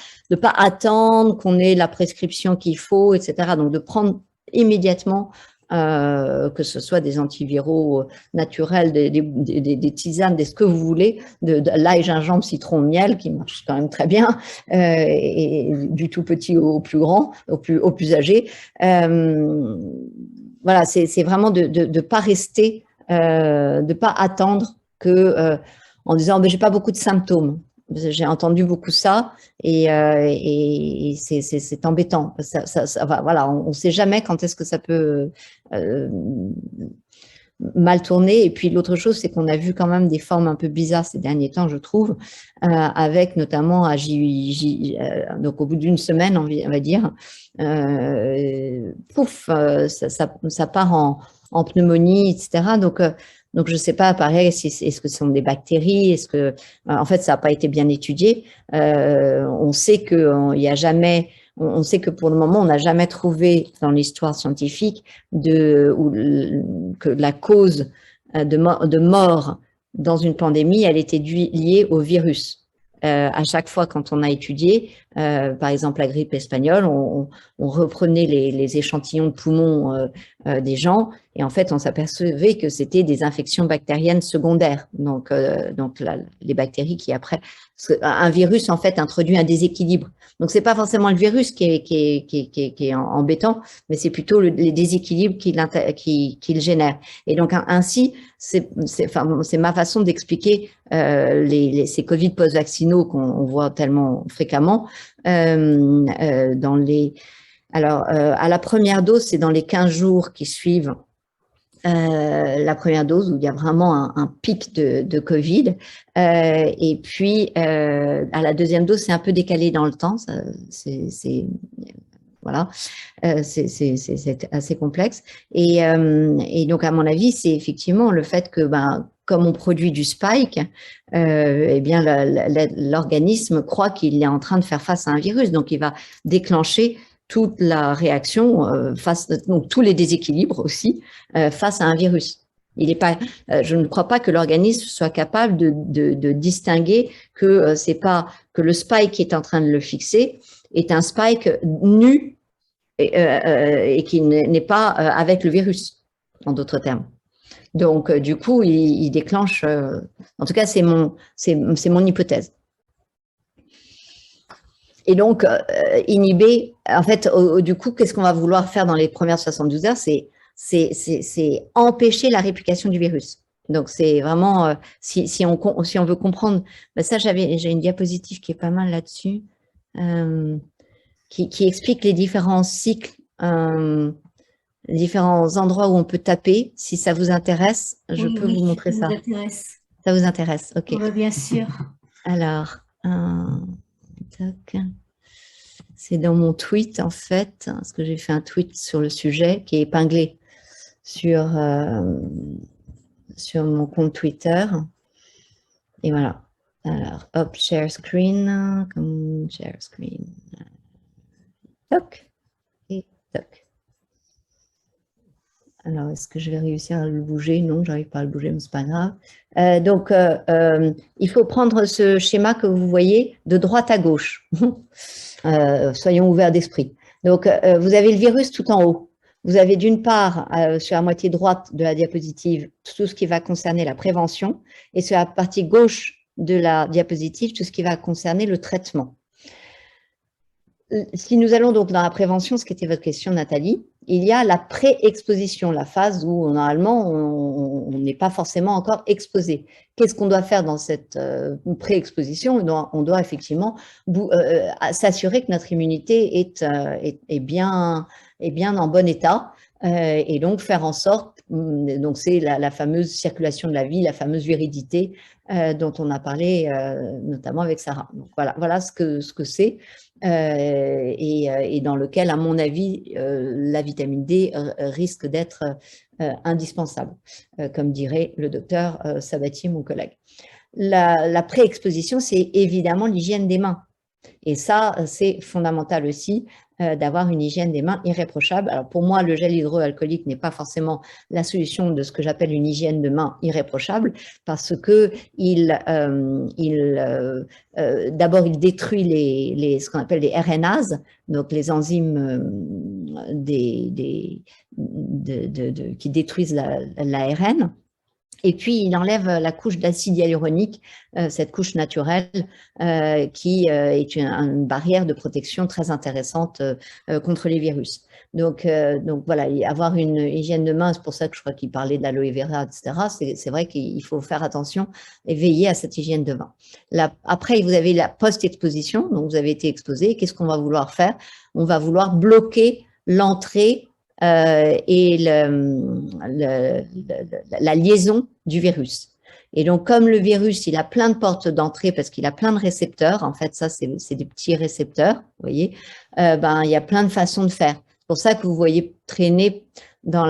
attendre qu'on ait la prescription qu'il faut, etc. Donc de prendre immédiatement, que ce soit des antiviraux naturels, des tisanes, ce que vous voulez, de l'ail, gingembre, citron, miel, qui marche quand même très bien, et du tout petit au plus grand, au plus âgé. Voilà, c'est vraiment de pas rester, de pas attendre que, en disant j'ai pas beaucoup de symptômes. J'ai entendu beaucoup ça, et c'est embêtant. Voilà, on ne sait jamais quand est-ce que ça peut mal tourner. Et puis l'autre chose, c'est qu'on a vu quand même des formes un peu bizarres ces derniers temps, je trouve, avec notamment donc au bout d'une semaine, on va dire, pouf, ça part en pneumonie, etc. Donc, je ne sais pas, pareil, est-ce que ce sont des bactéries, est-ce que, en fait, ça n'a pas été bien étudié. On sait qu'il n'y a jamais, on sait que pour le moment, on n'a jamais trouvé dans l'histoire scientifique que la cause de mort dans une pandémie, elle était liée au virus. À chaque fois, quand on a étudié, par exemple, la grippe espagnole, on reprenait les échantillons de poumons des gens, et en fait, on s'apercevait que c'était des infections bactériennes secondaires. Donc les bactéries qui après, un virus en fait introduit un déséquilibre. Donc c'est pas forcément le virus qui est embêtant, mais c'est plutôt les déséquilibres qu'il génère. Et donc ainsi, c'est ma façon d'expliquer ces Covid post-vaccinaux qu'on voit tellement fréquemment Alors, à la première dose, c'est dans les 15 jours qui suivent la première dose, où il y a vraiment un pic de Covid. Et puis, à la deuxième dose, c'est un peu décalé dans le temps. voilà, c'est assez complexe. Et donc, à mon avis, c'est effectivement le fait que, comme on produit du spike, eh bien, l'organisme croit qu'il est en train de faire face à un virus. Donc, il va déclencher toute la réaction, donc tous les déséquilibres aussi, face à un virus. Il est pas, je ne crois pas que l'organisme soit capable de distinguer que c'est pas que le spike qui est en train de le fixer est un spike nu et qui n'est pas avec le virus, en d'autres termes. Donc, du coup, il déclenche. En tout cas, c'est mon hypothèse. Et donc, inhiber. En fait, du coup, qu'est-ce qu'on va vouloir faire dans les premières 72 heures? C'est empêcher la réplication du virus. Donc, c'est vraiment, si on veut comprendre, ça, j'ai une diapositive qui est pas mal là-dessus, qui explique les différents cycles, les différents endroits où on peut taper. Si ça vous intéresse, je peux vous montrer ça. Ça nous intéresse. Ça vous intéresse, ok. Oui, bien sûr. Alors, c'est dans mon tweet, en fait, parce que j'ai fait un tweet sur le sujet qui est épinglé sur mon compte Twitter. Et voilà. Alors, hop, share screen, comme share screen. Toc et toc. Alors, est-ce que je vais réussir à le bouger? Non, je n'arrive pas à le bouger, mais ce n'est pas grave. Donc, il faut prendre ce schéma que vous voyez de droite à gauche. Soyons ouverts d'esprit. Donc, vous avez le virus tout en haut. Vous avez d'une part, sur la moitié droite de la diapositive, tout ce qui va concerner la prévention, et sur la partie gauche de la diapositive, tout ce qui va concerner le traitement. Si nous allons donc dans la prévention, ce qui était votre question, Nathalie, il y a la pré-exposition, la phase où normalement on n'est pas forcément encore exposé. Qu'est-ce qu'on doit faire dans cette pré-exposition? On doit effectivement s'assurer que notre immunité est bien en bon état et donc faire en sorte, donc c'est la fameuse circulation de la vie, la fameuse viridité dont on a parlé notamment avec Sarah. Donc voilà ce que c'est. Et dans lequel, à mon avis, la vitamine D risque d'être indispensable, comme dirait le docteur Sabatier, mon collègue. La pré-exposition, c'est évidemment l'hygiène des mains. Et ça, c'est fondamental aussi d'avoir une hygiène des mains irréprochable. Alors pour moi, le gel hydroalcoolique n'est pas forcément la solution de ce que j'appelle une hygiène de mains irréprochable, parce que d'abord, il détruit ce qu'on appelle les RNAs, donc les enzymes qui détruisent l'ARN. Et puis, il enlève la couche d'acide hyaluronique, cette couche naturelle qui est une barrière de protection très intéressante contre les virus. Donc voilà, avoir une hygiène de main, c'est pour ça que je crois qu'il parlait de l'aloe vera, etc. C'est vrai qu'il faut faire attention et veiller à cette hygiène de main. Après, vous avez la post-exposition, donc vous avez été exposé. Qu'est-ce qu'on va vouloir faire? On va vouloir bloquer l'entrée et la liaison du virus. Et donc, comme le virus, il a plein de portes d'entrée parce qu'il a plein de récepteurs, en fait, ça, c'est des petits récepteurs, vous voyez, il y a plein de façons de faire. C'est pour ça que vous voyez traîner dans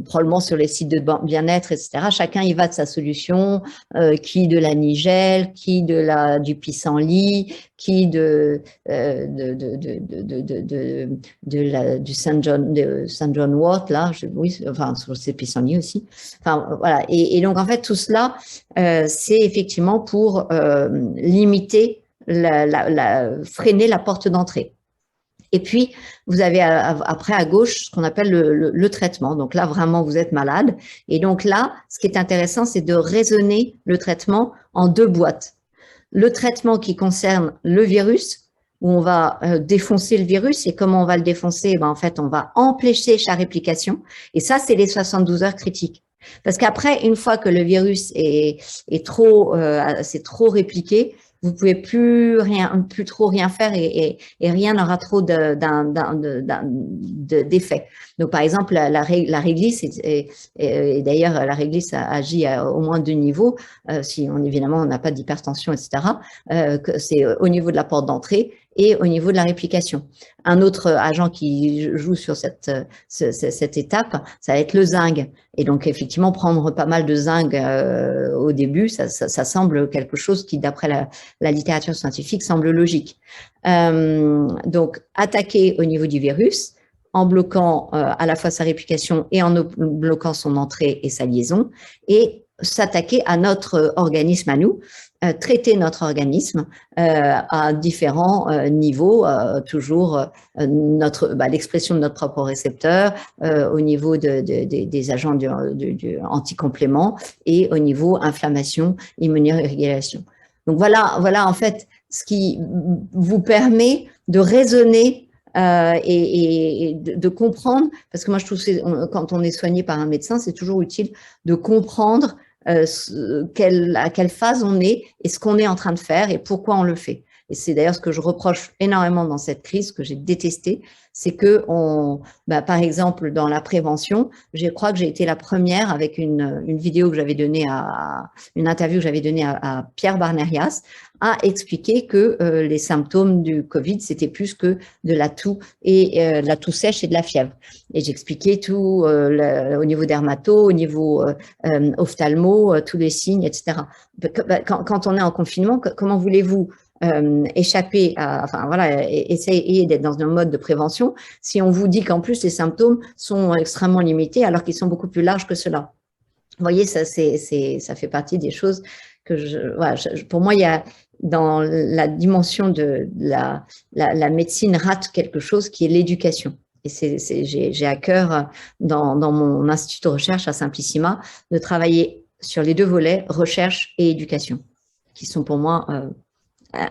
probablement sur les sites de bien-être, etc. Chacun y va de sa solution, qui de la Nigel, qui du pissenlit, qui du Saint John Wort, là, oui, enfin, c'est pissenlit aussi. Enfin, voilà. Et donc, en fait, tout cela, c'est effectivement pour limiter, freiner la porte d'entrée. Et puis, vous avez après à gauche ce qu'on appelle le traitement. Donc là, vraiment, vous êtes malade. Et donc là, ce qui est intéressant, c'est de raisonner le traitement en deux boîtes. Le traitement qui concerne le virus, où on va défoncer le virus. Et comment on va le défoncer? En fait, on va empêcher sa réplication. Et ça, c'est les 72 heures critiques. Parce qu'après, une fois que le virus c'est trop répliqué, vous pouvez plus trop rien faire et rien n'aura trop d'effet. Donc, par exemple, la réglisse, et d'ailleurs, la réglisse agit à au moins 2 niveaux, si évidemment on n'a pas d'hypertension, etc. C'est au niveau de la porte d'entrée et au niveau de la réplication. Un autre agent qui joue sur cette étape, ça va être le zinc. Et donc, effectivement, prendre pas mal de zinc au début, ça semble quelque chose qui, d'après la littérature scientifique, semble logique. Donc, attaquer au niveau du virus, en bloquant à la fois sa réplication et en bloquant son entrée et sa liaison, et s'attaquer à notre organisme à nous, traiter notre organisme à différents niveaux, toujours l'expression de notre propre récepteur, au niveau des agents anticompléments et au niveau inflammation, immunorégulation. Donc voilà en fait ce qui vous permet de raisonner et de comprendre, parce que moi je trouve que quand on est soigné par un médecin, c'est toujours utile de comprendre à quelle phase on est et ce qu'on est en train de faire et pourquoi on le fait. Et c'est d'ailleurs ce que je reproche énormément dans cette crise, que j'ai détesté, c'est que, par exemple, dans la prévention, je crois que j'ai été la première avec une vidéo que j'avais donnée une interview que j'avais donnée à Pierre Barnerias, à expliquer que les symptômes du Covid, c'était plus que de la toux et de la toux sèche et de la fièvre. Et j'expliquais tout au niveau dermato, au niveau ophtalmo, tous les signes, etc. Quand on est en confinement, comment voulez-vous échapper essayer d'être dans un mode de prévention si on vous dit qu'en plus les symptômes sont extrêmement limités alors qu'ils sont beaucoup plus larges que cela. Vous voyez, ça fait partie des choses que pour moi, il y a dans la dimension de la médecine rate quelque chose qui est l'éducation. Et j'ai à cœur dans mon institut de recherche à Simplissima de travailler sur les deux volets, recherche et éducation, qui sont pour moi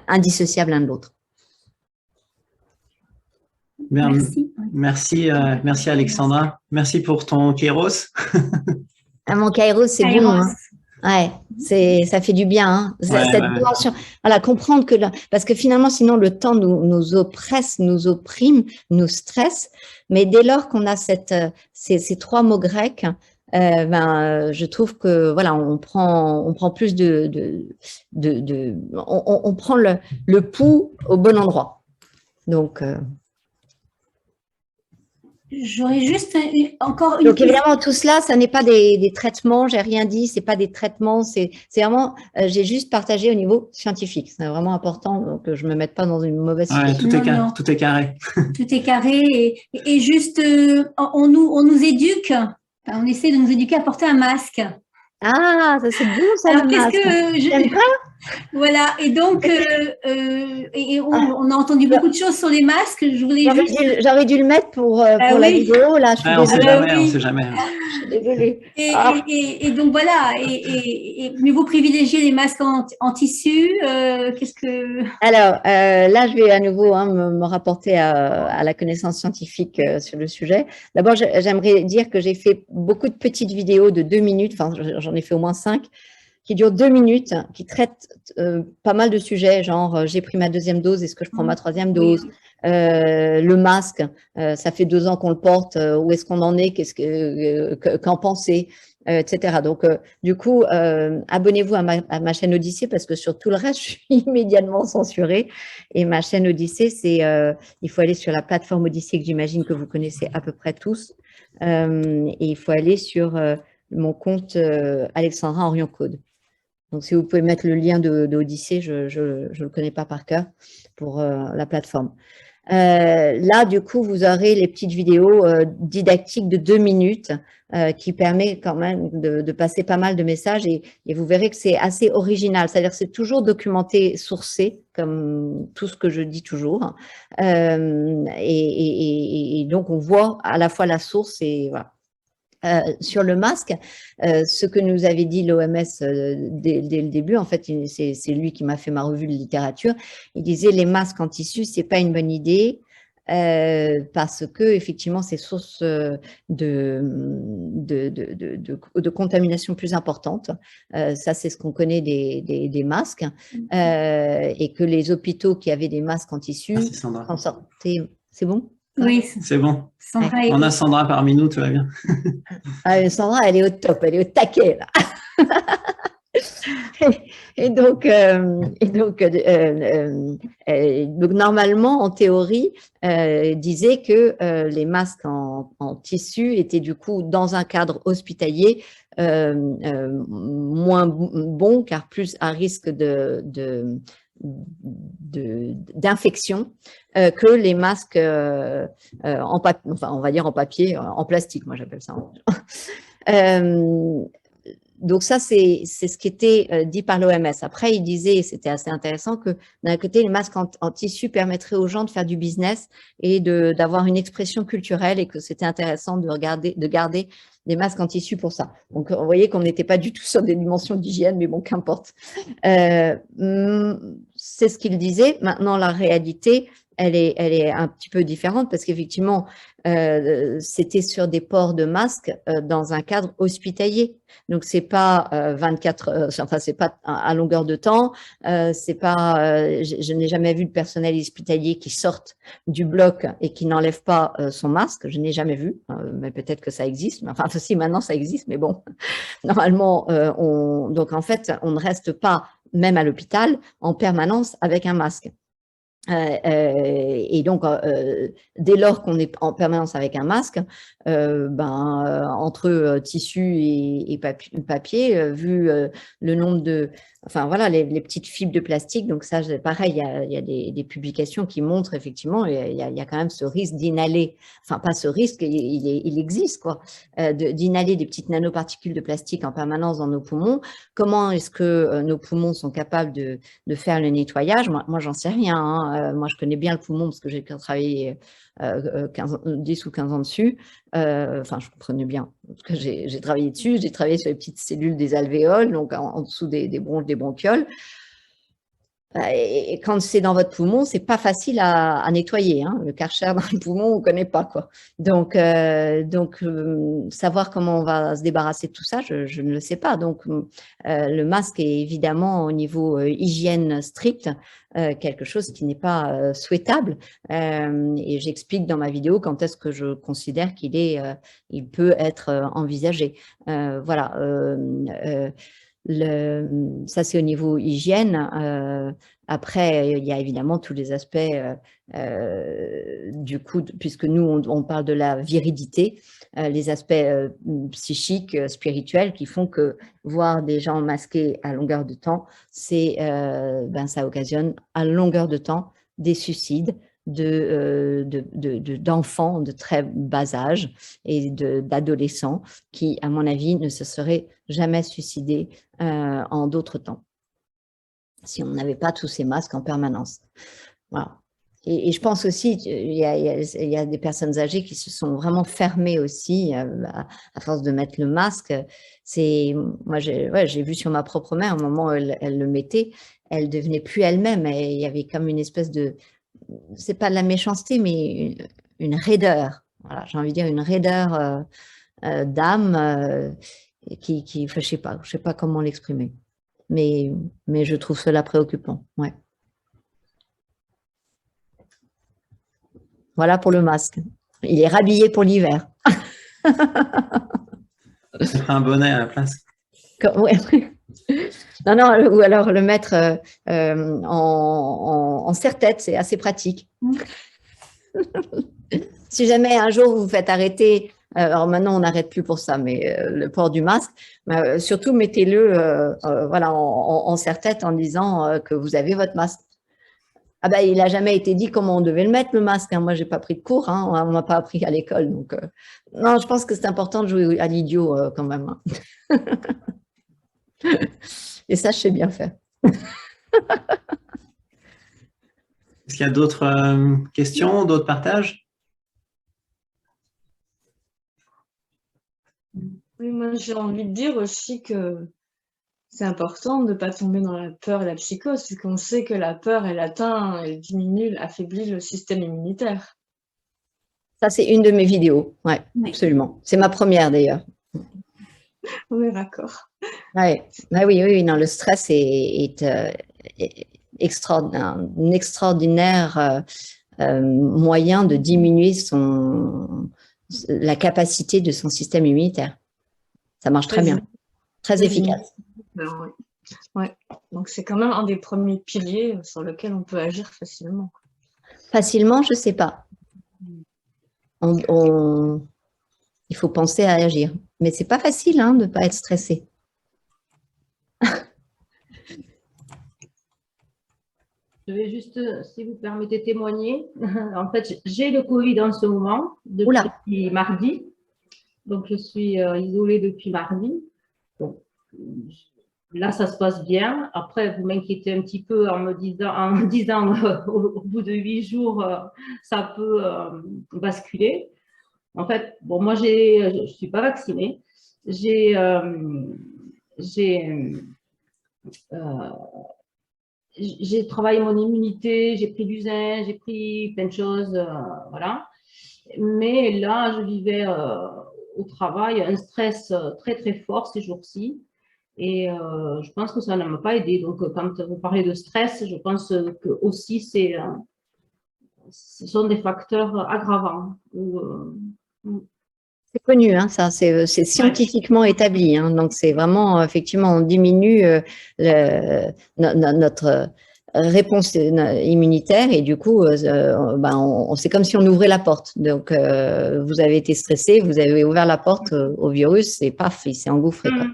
indissociables l'un de l'autre. Merci Alexandra. Merci pour ton Kairos. Mon Kairos, c'est bon. Hein. Ouais, ça fait du bien. Hein. Cette dimension, voilà, comprendre que parce que finalement, sinon le temps nous oppresse, nous opprime, nous stresse. Mais dès lors qu'on a ces trois mots grecs, je trouve que voilà, on prend plus on prend le pouls au bon endroit. Donc j'aurais juste encore une. Donc évidemment tout cela, ça n'est pas des traitements. J'ai rien dit, c'est pas des traitements. C'est vraiment, j'ai juste partagé au niveau scientifique. C'est vraiment important que je me mette pas dans une mauvaise situation. Tout est carré. Tout est carré et juste on nous éduque. On essaie de nous éduquer à porter un masque. Ah, ça c'est bon, ça. Alors, qu'est-ce que voilà, et donc on a entendu beaucoup de choses sur les masques. J'aurais dû le mettre pour la vidéo. Là, je suis désolée. On sait jamais. Je suis désolée. Et donc voilà, mais vous privilégiez les masques en tissu. Qu'est-ce que… Alors là, je vais à nouveau me rapporter à la connaissance scientifique sur le sujet. D'abord, j'aimerais dire que j'ai fait beaucoup de petites vidéos de 2 minutes. Enfin, j'en ai fait au moins 5. Qui dure 2 minutes, qui traite pas mal de sujets, genre j'ai pris ma 2e dose, est-ce que je prends ma 3e dose, le masque, ça fait 2 ans qu'on le porte, où est-ce qu'on en est, qu'en penser, etc. Donc, du coup, abonnez-vous à ma chaîne Odyssée parce que sur tout le reste, je suis immédiatement censurée. Et ma chaîne Odyssée, il faut aller sur la plateforme Odyssée que j'imagine que vous connaissez à peu près tous. Et il faut aller sur mon compte Alexandra Orion-Code. Donc, si vous pouvez mettre le lien d'Odyssée, je le connais pas par cœur pour la plateforme. Là, du coup, vous aurez les petites vidéos didactiques de 2 minutes qui permet quand même de passer pas mal de messages et vous verrez que c'est assez original. C'est-à-dire que c'est toujours documenté, sourcé, comme tout ce que je dis toujours. Et donc, on voit à la fois la source et voilà. Sur le masque, ce que nous avait dit l'OMS dès le début, en fait, c'est lui qui m'a fait ma revue de littérature, il disait les masques en tissu, c'est pas une bonne idée parce que effectivement, c'est source de contamination plus importante. Ça, c'est ce qu'on connaît des masques et que les hôpitaux qui avaient des masques en tissu en sortaient… C'est bon ? Oui, c'est bon. Sandra, on a Sandra parmi nous, tout va bien. Sandra, elle est au top, elle est au taquet là. Donc normalement, en théorie, disait que les masques en tissu étaient du coup dans un cadre hospitalier moins bon, car plus à risque d'infection que les masques en papier, enfin on va dire en papier, en plastique, moi j'appelle ça. Donc ça, c'est ce qui était dit par l'OMS. Après, il disait, et c'était assez intéressant, que d'un côté, les masques en tissu permettraient aux gens de faire du business et d'avoir une expression culturelle, et que c'était intéressant de garder des masques en tissu pour ça. Donc, vous voyez qu'on n'était pas du tout sur des dimensions d'hygiène, mais bon, qu'importe. C'est ce qu'il disait. Maintenant, la réalité, elle est un petit peu différente, parce qu'effectivement, c'était sur des ports de masques dans un cadre hospitalier. Donc, c'est pas 24, c'est pas à longueur de temps. C'est pas, je n'ai jamais vu de personnel hospitalier qui sorte du bloc et qui n'enlève pas son masque. Je n'ai jamais vu, mais peut-être que ça existe. Enfin, si maintenant ça existe, mais bon, normalement, donc en fait, on ne reste pas, même à l'hôpital, en permanence avec un masque. Et donc, dès lors qu'on est en permanence avec un masque, entre tissu et papier, vu le nombre de… Enfin, voilà, les petites fibres de plastique. Donc, ça, pareil, il y a des publications qui montrent effectivement, il y a quand même ce risque d'inhaler, enfin, pas ce risque, il existe, quoi, d'inhaler des petites nanoparticules de plastique en permanence dans nos poumons. Comment est-ce que nos poumons sont capables de faire le nettoyage? Moi j'en sais rien, hein. Moi, je connais bien le poumon parce que j'ai travaillé 10 ou 15 ans dessus. Enfin, je comprenais bien, parce que j'ai travaillé dessus, j'ai travaillé sur les petites cellules des alvéoles, donc en dessous des bronches, des bronchioles. Et quand c'est dans votre poumon, c'est pas facile à nettoyer, hein. Le Karcher dans le poumon, on ne connaît pas, quoi. Donc, savoir comment on va se débarrasser de tout ça, je ne le sais pas. Donc, le masque est évidemment au niveau hygiène stricte quelque chose qui n'est pas souhaitable. Et j'explique dans ma vidéo quand est-ce que je considère il peut être envisagé. Voilà. Ça, c'est au niveau hygiène. Après, il y a évidemment tous les aspects, du coup, puisque nous, on parle de la virilité, les aspects psychiques, spirituels, qui font que voir des gens masqués à longueur de temps, ça occasionne à longueur de temps des suicides d'enfants de très bas âge et d'adolescents qui, à mon avis, ne se seraient jamais suicidés en d'autres temps, si on n'avait pas tous ces masques en permanence. Voilà. Et je pense aussi qu'il y a des personnes âgées qui se sont vraiment fermées aussi à force de mettre le masque. Moi, j'ai vu sur ma propre mère, au moment où elle le mettait, elle devenait plus elle-même. Et il y avait comme une espèce de… C'est pas de la méchanceté, mais une raideur. Voilà, j'ai envie de dire une raideur d'âme qui je sais pas comment l'exprimer. Mais je trouve cela préoccupant. Ouais. Voilà pour le masque. Il est rhabillé pour l'hiver. Mettre un bonnet à la place. Ouais. Non, ou alors le mettre en serre-tête, c'est assez pratique. Si jamais un jour vous vous faites arrêter, alors maintenant on n'arrête plus pour ça, mais le port du masque, surtout mettez-le voilà, en serre-tête en disant que vous avez votre masque. Ah ben, il n'a jamais été dit comment on devait le mettre, le masque. Hein. Moi, je n'ai pas pris de cours, hein. On ne m'a pas appris à l'école. Donc, non, je pense que c'est important de jouer à l'idiot quand même. Hein. Et ça, je sais bien faire. Est-ce qu'il y a d'autres questions, d'autres partages? Oui, moi, j'ai envie de dire aussi que c'est important de ne pas tomber dans la peur et la psychose, puisqu'on sait que la peur, elle diminue, elle affaiblit le système immunitaire. Ça, c'est une de mes vidéos. Ouais, oui. Absolument. C'est ma première, d'ailleurs. On est d'accord. Ouais. Ah, oui, non, le stress est un extraordinaire moyen de diminuer la capacité de son système immunitaire. Ça marche très bien, très efficace. Ouais, donc c'est quand même un des premiers piliers sur lequel on peut agir facilement. Facilement, je ne sais pas. Il faut penser à agir. Mais ce n'est pas facile hein, de ne pas être stressé. Je vais juste, si vous permettez, témoigner. En fait, j'ai le Covid en ce moment, depuis mardi. Donc, je suis isolée depuis mardi. Donc, là, ça se passe bien. Après, vous m'inquiétez un petit peu en me disant au bout de 8 jours, ça peut basculer. En fait, bon, moi, je ne suis pas vaccinée. J'ai travaillé mon immunité, j'ai pris du zinc, j'ai pris plein de choses, voilà. Mais là, je vivais au travail un stress très, très fort ces jours-ci. Et je pense que ça ne m'a pas aidé. Donc, quand vous parlez de stress, je pense que aussi ce sont des facteurs aggravants. C'est connu, hein, ça, c'est scientifiquement établi. Hein, donc, c'est vraiment, effectivement, on diminue notre réponse immunitaire et du coup, c'est comme si on ouvrait la porte. Donc, vous avez été stressé, vous avez ouvert la porte au virus et paf, il s'est engouffré. Quoi.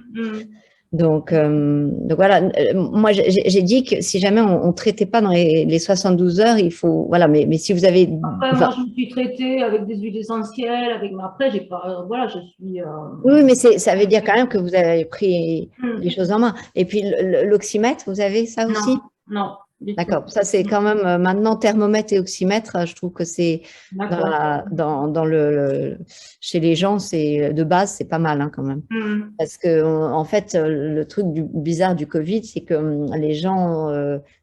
Donc voilà, moi j'ai dit que si jamais on ne traitait pas dans les 72 heures, il faut, voilà, mais si vous avez… Après, moi je me suis traitée avec des huiles essentielles, après j'ai pas, voilà, je suis… Oui, mais ça veut dire quand même que vous avez pris les choses en main. Et puis l'oxymètre, vous avez ça aussi? Non. D'accord, ça c'est quand même maintenant thermomètre et oxymètre, je trouve que c'est chez les gens, c'est de base, c'est pas mal hein, quand même. Parce que en fait, le truc bizarre du Covid, c'est que les gens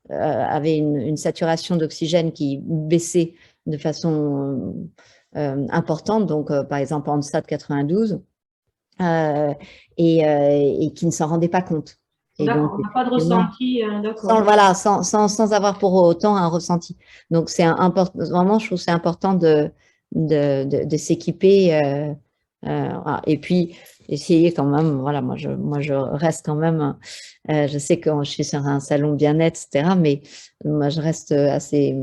avaient une saturation d'oxygène qui baissait de façon importante, donc par exemple en deçà de 92, et qui ne s'en rendaient pas compte. D'accord, on n'a pas de ressenti, sans avoir pour autant un ressenti. Donc, c'est important, vraiment, je trouve que c'est important de s'équiper. Et puis, essayer quand même, voilà, moi, je reste quand même, je sais que je suis sur un salon bien-être, etc., mais moi, je reste assez…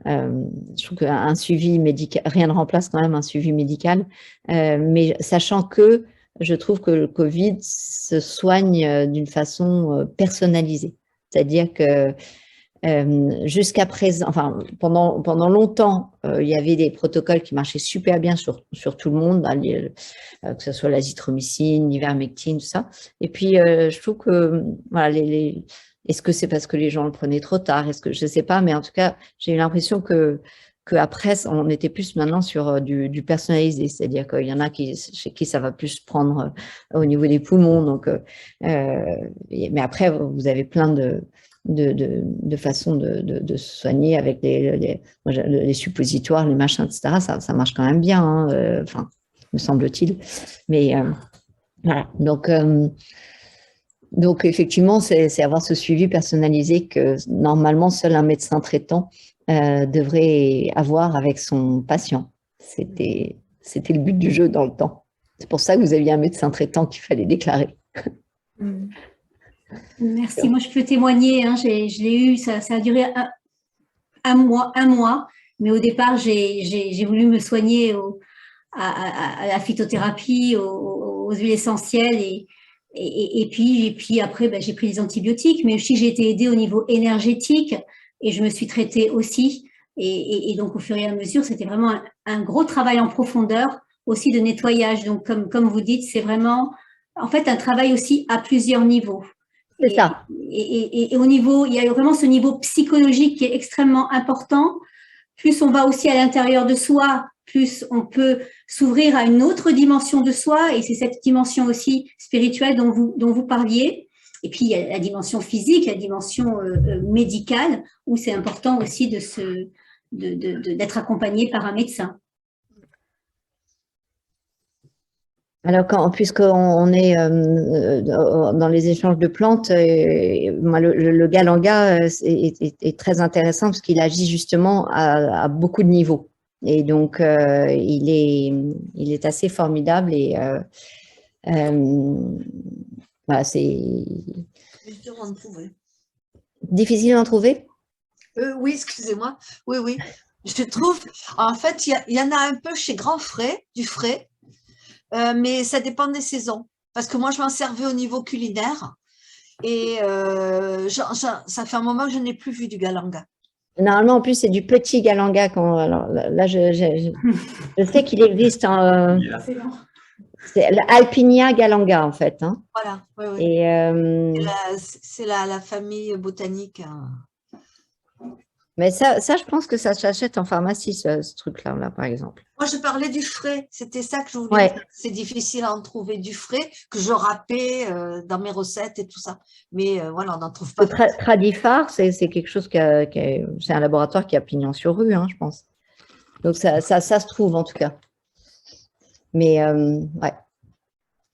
je trouve qu'un suivi médical, rien ne remplace quand même un suivi médical, mais sachant que je trouve que le Covid se soigne d'une façon personnalisée. C'est-à-dire que jusqu'à présent, enfin, pendant longtemps, il y avait des protocoles qui marchaient super bien sur tout le monde, que ce soit l'azithromycine, l'ivermectine, tout ça. Et puis, je trouve que, voilà, est-ce que c'est parce que les gens le prenaient trop tard? Est-ce que je ne sais pas, mais en tout cas, j'ai eu l'impression qu'après, on était plus maintenant sur du personnalisé, c'est-à-dire qu'il y en a chez qui ça va plus prendre au niveau des poumons. Donc, mais après, vous avez plein de façons de se soigner avec les suppositoires, les machins, etc. Ça marche quand même bien, hein, enfin, me semble-t-il. Mais voilà, donc effectivement, c'est avoir ce suivi personnalisé que normalement, seul un médecin traitant devrait avoir avec son patient. C'était le but du jeu dans le temps. C'est pour ça que vous aviez un médecin traitant qu'il fallait déclarer. Merci, moi je peux témoigner, hein, je l'ai eu, ça a duré un mois, mais au départ j'ai voulu me soigner à la phytothérapie, aux huiles essentielles et puis après j'ai pris des antibiotiques, mais aussi j'ai été aidée au niveau énergétique et je me suis traitée aussi et donc au fur et à mesure c'était vraiment un gros travail en profondeur aussi de nettoyage, donc comme vous dites c'est vraiment en fait un travail aussi à plusieurs niveaux. C'est ça. Et au niveau, il y a vraiment ce niveau psychologique qui est extrêmement important. Plus on va aussi à l'intérieur de soi, plus on peut s'ouvrir à une autre dimension de soi. Et c'est cette dimension aussi spirituelle dont vous parliez. Et puis, il y a la dimension physique, la dimension médicale, où c'est important aussi d'être accompagné par un médecin. Alors, puisqu'on est dans les échanges de plantes, moi, le galanga est très intéressant parce qu'il agit justement à beaucoup de niveaux. Et donc, il est assez formidable et voilà, Difficile d'en trouver. Difficile d'en trouver? Oui, excusez-moi. Oui, oui. Je trouve, en fait, il y en a un peu chez Grand Frais, du frais, mais ça dépend des saisons. Parce que moi, je m'en servais au niveau culinaire et ça fait un moment que je n'ai plus vu du galanga. Normalement, en plus, c'est du petit galanga. Alors là, je sais qu'il existe c'est l'Alpinia galanga, en fait. Hein. Voilà, oui, oui. Et c'est la famille botanique. Hein. Mais ça, je pense que ça s'achète en pharmacie, ce truc-là, là, par exemple. Moi, je parlais du frais. C'était ça que je voulais dire. C'est difficile à en trouver du frais, que je râpais dans mes recettes et tout ça. Mais voilà, on n'en trouve pas. Tradiphare, c'est quelque chose c'est un laboratoire qui a pignon sur rue, hein, je pense. Donc, ça se trouve, en tout cas. Mais, ouais.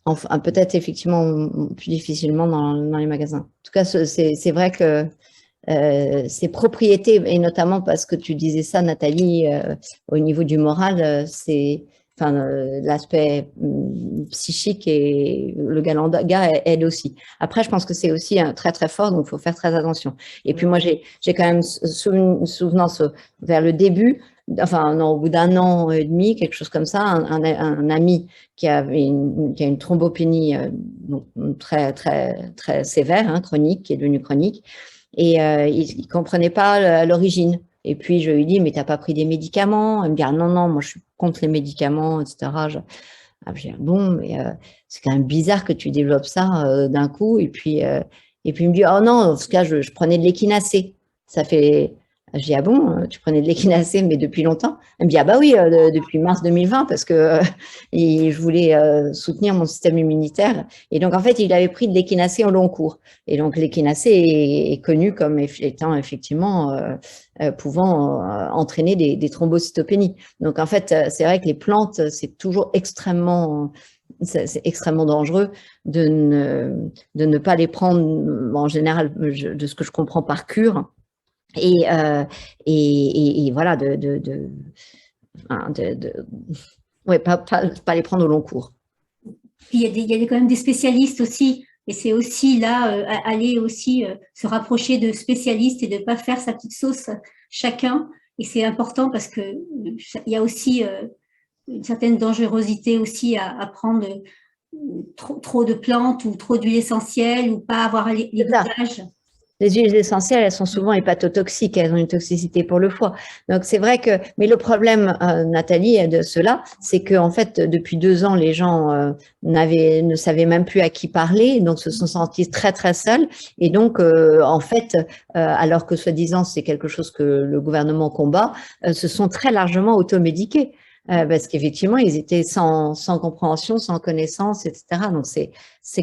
Enfin, peut-être, effectivement, plus difficilement dans les magasins. En tout cas, c'est vrai que ces propriétés, et notamment parce que tu disais ça, Nathalie, au niveau du moral, c'est l'aspect psychique et le galanga aide aussi. Après, je pense que c'est aussi très, très fort, donc il faut faire très attention. Et puis moi, j'ai quand même souvenance vers le début, enfin, non, au bout d'un an et demi, quelque chose comme ça, un ami qui a une thrombopénie très, très, très sévère, hein, chronique, qui est devenue chronique, et il ne comprenait pas l'origine. Et puis, je lui dis, mais tu n'as pas pris des médicaments? Elle me dit, ah, non, non, moi, je suis contre les médicaments, etc. Je dis, bon, mais c'est quand même bizarre que tu développes ça d'un coup. Et puis, il me dit, oh non, en tout cas, je prenais de l'équinacée. Ça fait... Je dis, ah bon, tu prenais de l'équinacée, mais depuis longtemps? Elle me dit, ah bah oui, depuis mars 2020, parce que je voulais soutenir mon système immunitaire. Et donc, en fait, il avait pris de l'équinacée au long cours. Et donc, l'équinacée est connue comme étant effectivement pouvant entraîner des thrombocytopénies. Donc, en fait, c'est vrai que les plantes, c'est toujours extrêmement dangereux de ne pas les prendre, en général, de ce que je comprends, par cure. Et voilà, ouais, pas les prendre au long cours. Puis il y a quand même des spécialistes aussi, et c'est aussi là, aller aussi se rapprocher de spécialistes et de ne pas faire sa petite sauce chacun. Et c'est important parce que il y a aussi une certaine dangerosité aussi à prendre trop de plantes ou trop d'huile essentielle ou pas avoir les goûtages. Les huiles essentielles, elles sont souvent hépatotoxiques, elles ont une toxicité pour le foie. Donc, c'est vrai que… Mais le problème, Nathalie, de cela, c'est qu'en fait, depuis 2 ans, les gens ne savaient même plus à qui parler, donc se sont sentis très, très seuls. Et donc, en fait, alors que soi-disant, c'est quelque chose que le gouvernement combat, se sont très largement automédiqués. Parce qu'effectivement, ils étaient sans compréhension, sans connaissance, etc. Donc, c'est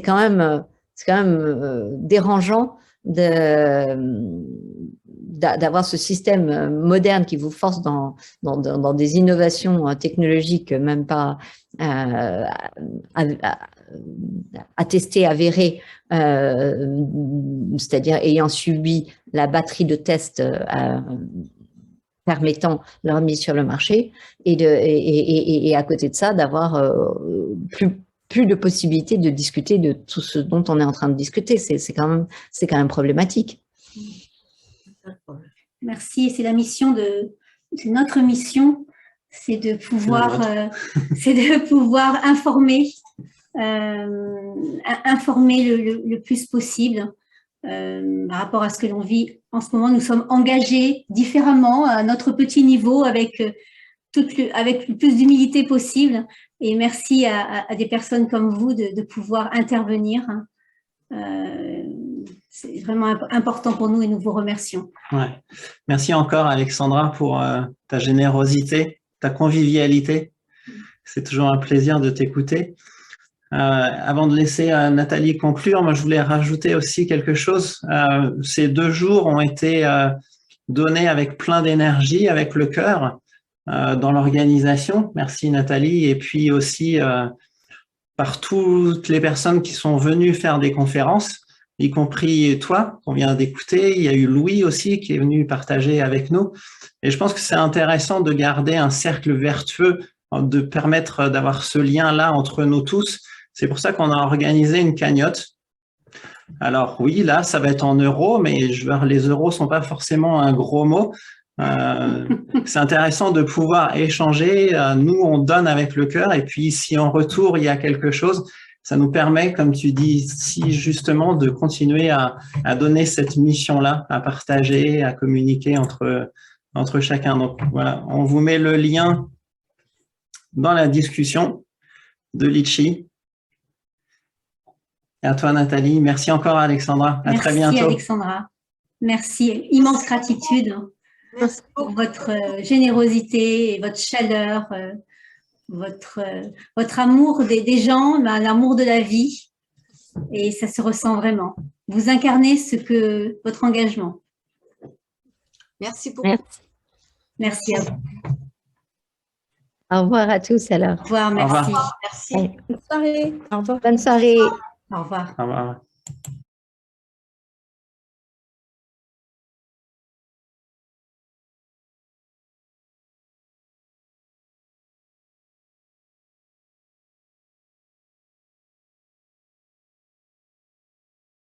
quand même dérangeant d'avoir ce système moderne qui vous force dans des innovations technologiques même pas attestées, avérées, c'est-à-dire ayant subi la batterie de tests permettant leur mise sur le marché, et à côté de ça, d'avoir plus de possibilités de discuter de tout ce dont on est en train de discuter. C'est quand même problématique. Merci. C'est la mission c'est notre mission, c'est de pouvoir informer le plus possible par rapport à ce que l'on vit en ce moment. Nous sommes engagés différemment à notre petit niveau avec le plus d'humilité possible. Et merci à des personnes comme vous de pouvoir intervenir. C'est vraiment important pour nous et nous vous remercions. Ouais. Merci encore, Alexandra, pour ta générosité, ta convivialité. C'est toujours un plaisir de t'écouter. Avant de laisser Nathalie conclure, moi je voulais rajouter aussi quelque chose. Ces 2 jours ont été donnés avec plein d'énergie, avec le cœur, dans l'organisation. Merci Nathalie. Et puis aussi par toutes les personnes qui sont venues faire des conférences, y compris toi, qu'on vient d'écouter. Il y a eu Louis aussi qui est venu partager avec nous. Et je pense que c'est intéressant de garder un cercle vertueux, de permettre d'avoir ce lien-là entre nous tous. C'est pour ça qu'on a organisé une cagnotte Alors oui, là, ça va être en euros, mais les euros sont pas forcément un gros mot. C'est intéressant de pouvoir échanger. Nous, on donne avec le cœur, et puis si en retour, il y a quelque chose, ça nous permet, comme tu dis, si justement, de continuer à donner cette mission-là, à partager, à communiquer entre chacun. Donc voilà, on vous met le lien dans la discussion de Litchi. Et à toi, Nathalie. Merci encore, Alexandra. À très bientôt. Merci, Alexandra. Merci. Immense gratitude pour votre générosité et votre chaleur, votre amour des gens, l'amour de la vie. Et ça se ressent vraiment. Vous incarnez votre engagement. Merci beaucoup. Merci à vous. Au revoir à tous alors. Au revoir, merci. Au revoir, merci. Bonne soirée. Au revoir. Bonne soirée. Au revoir. Au revoir.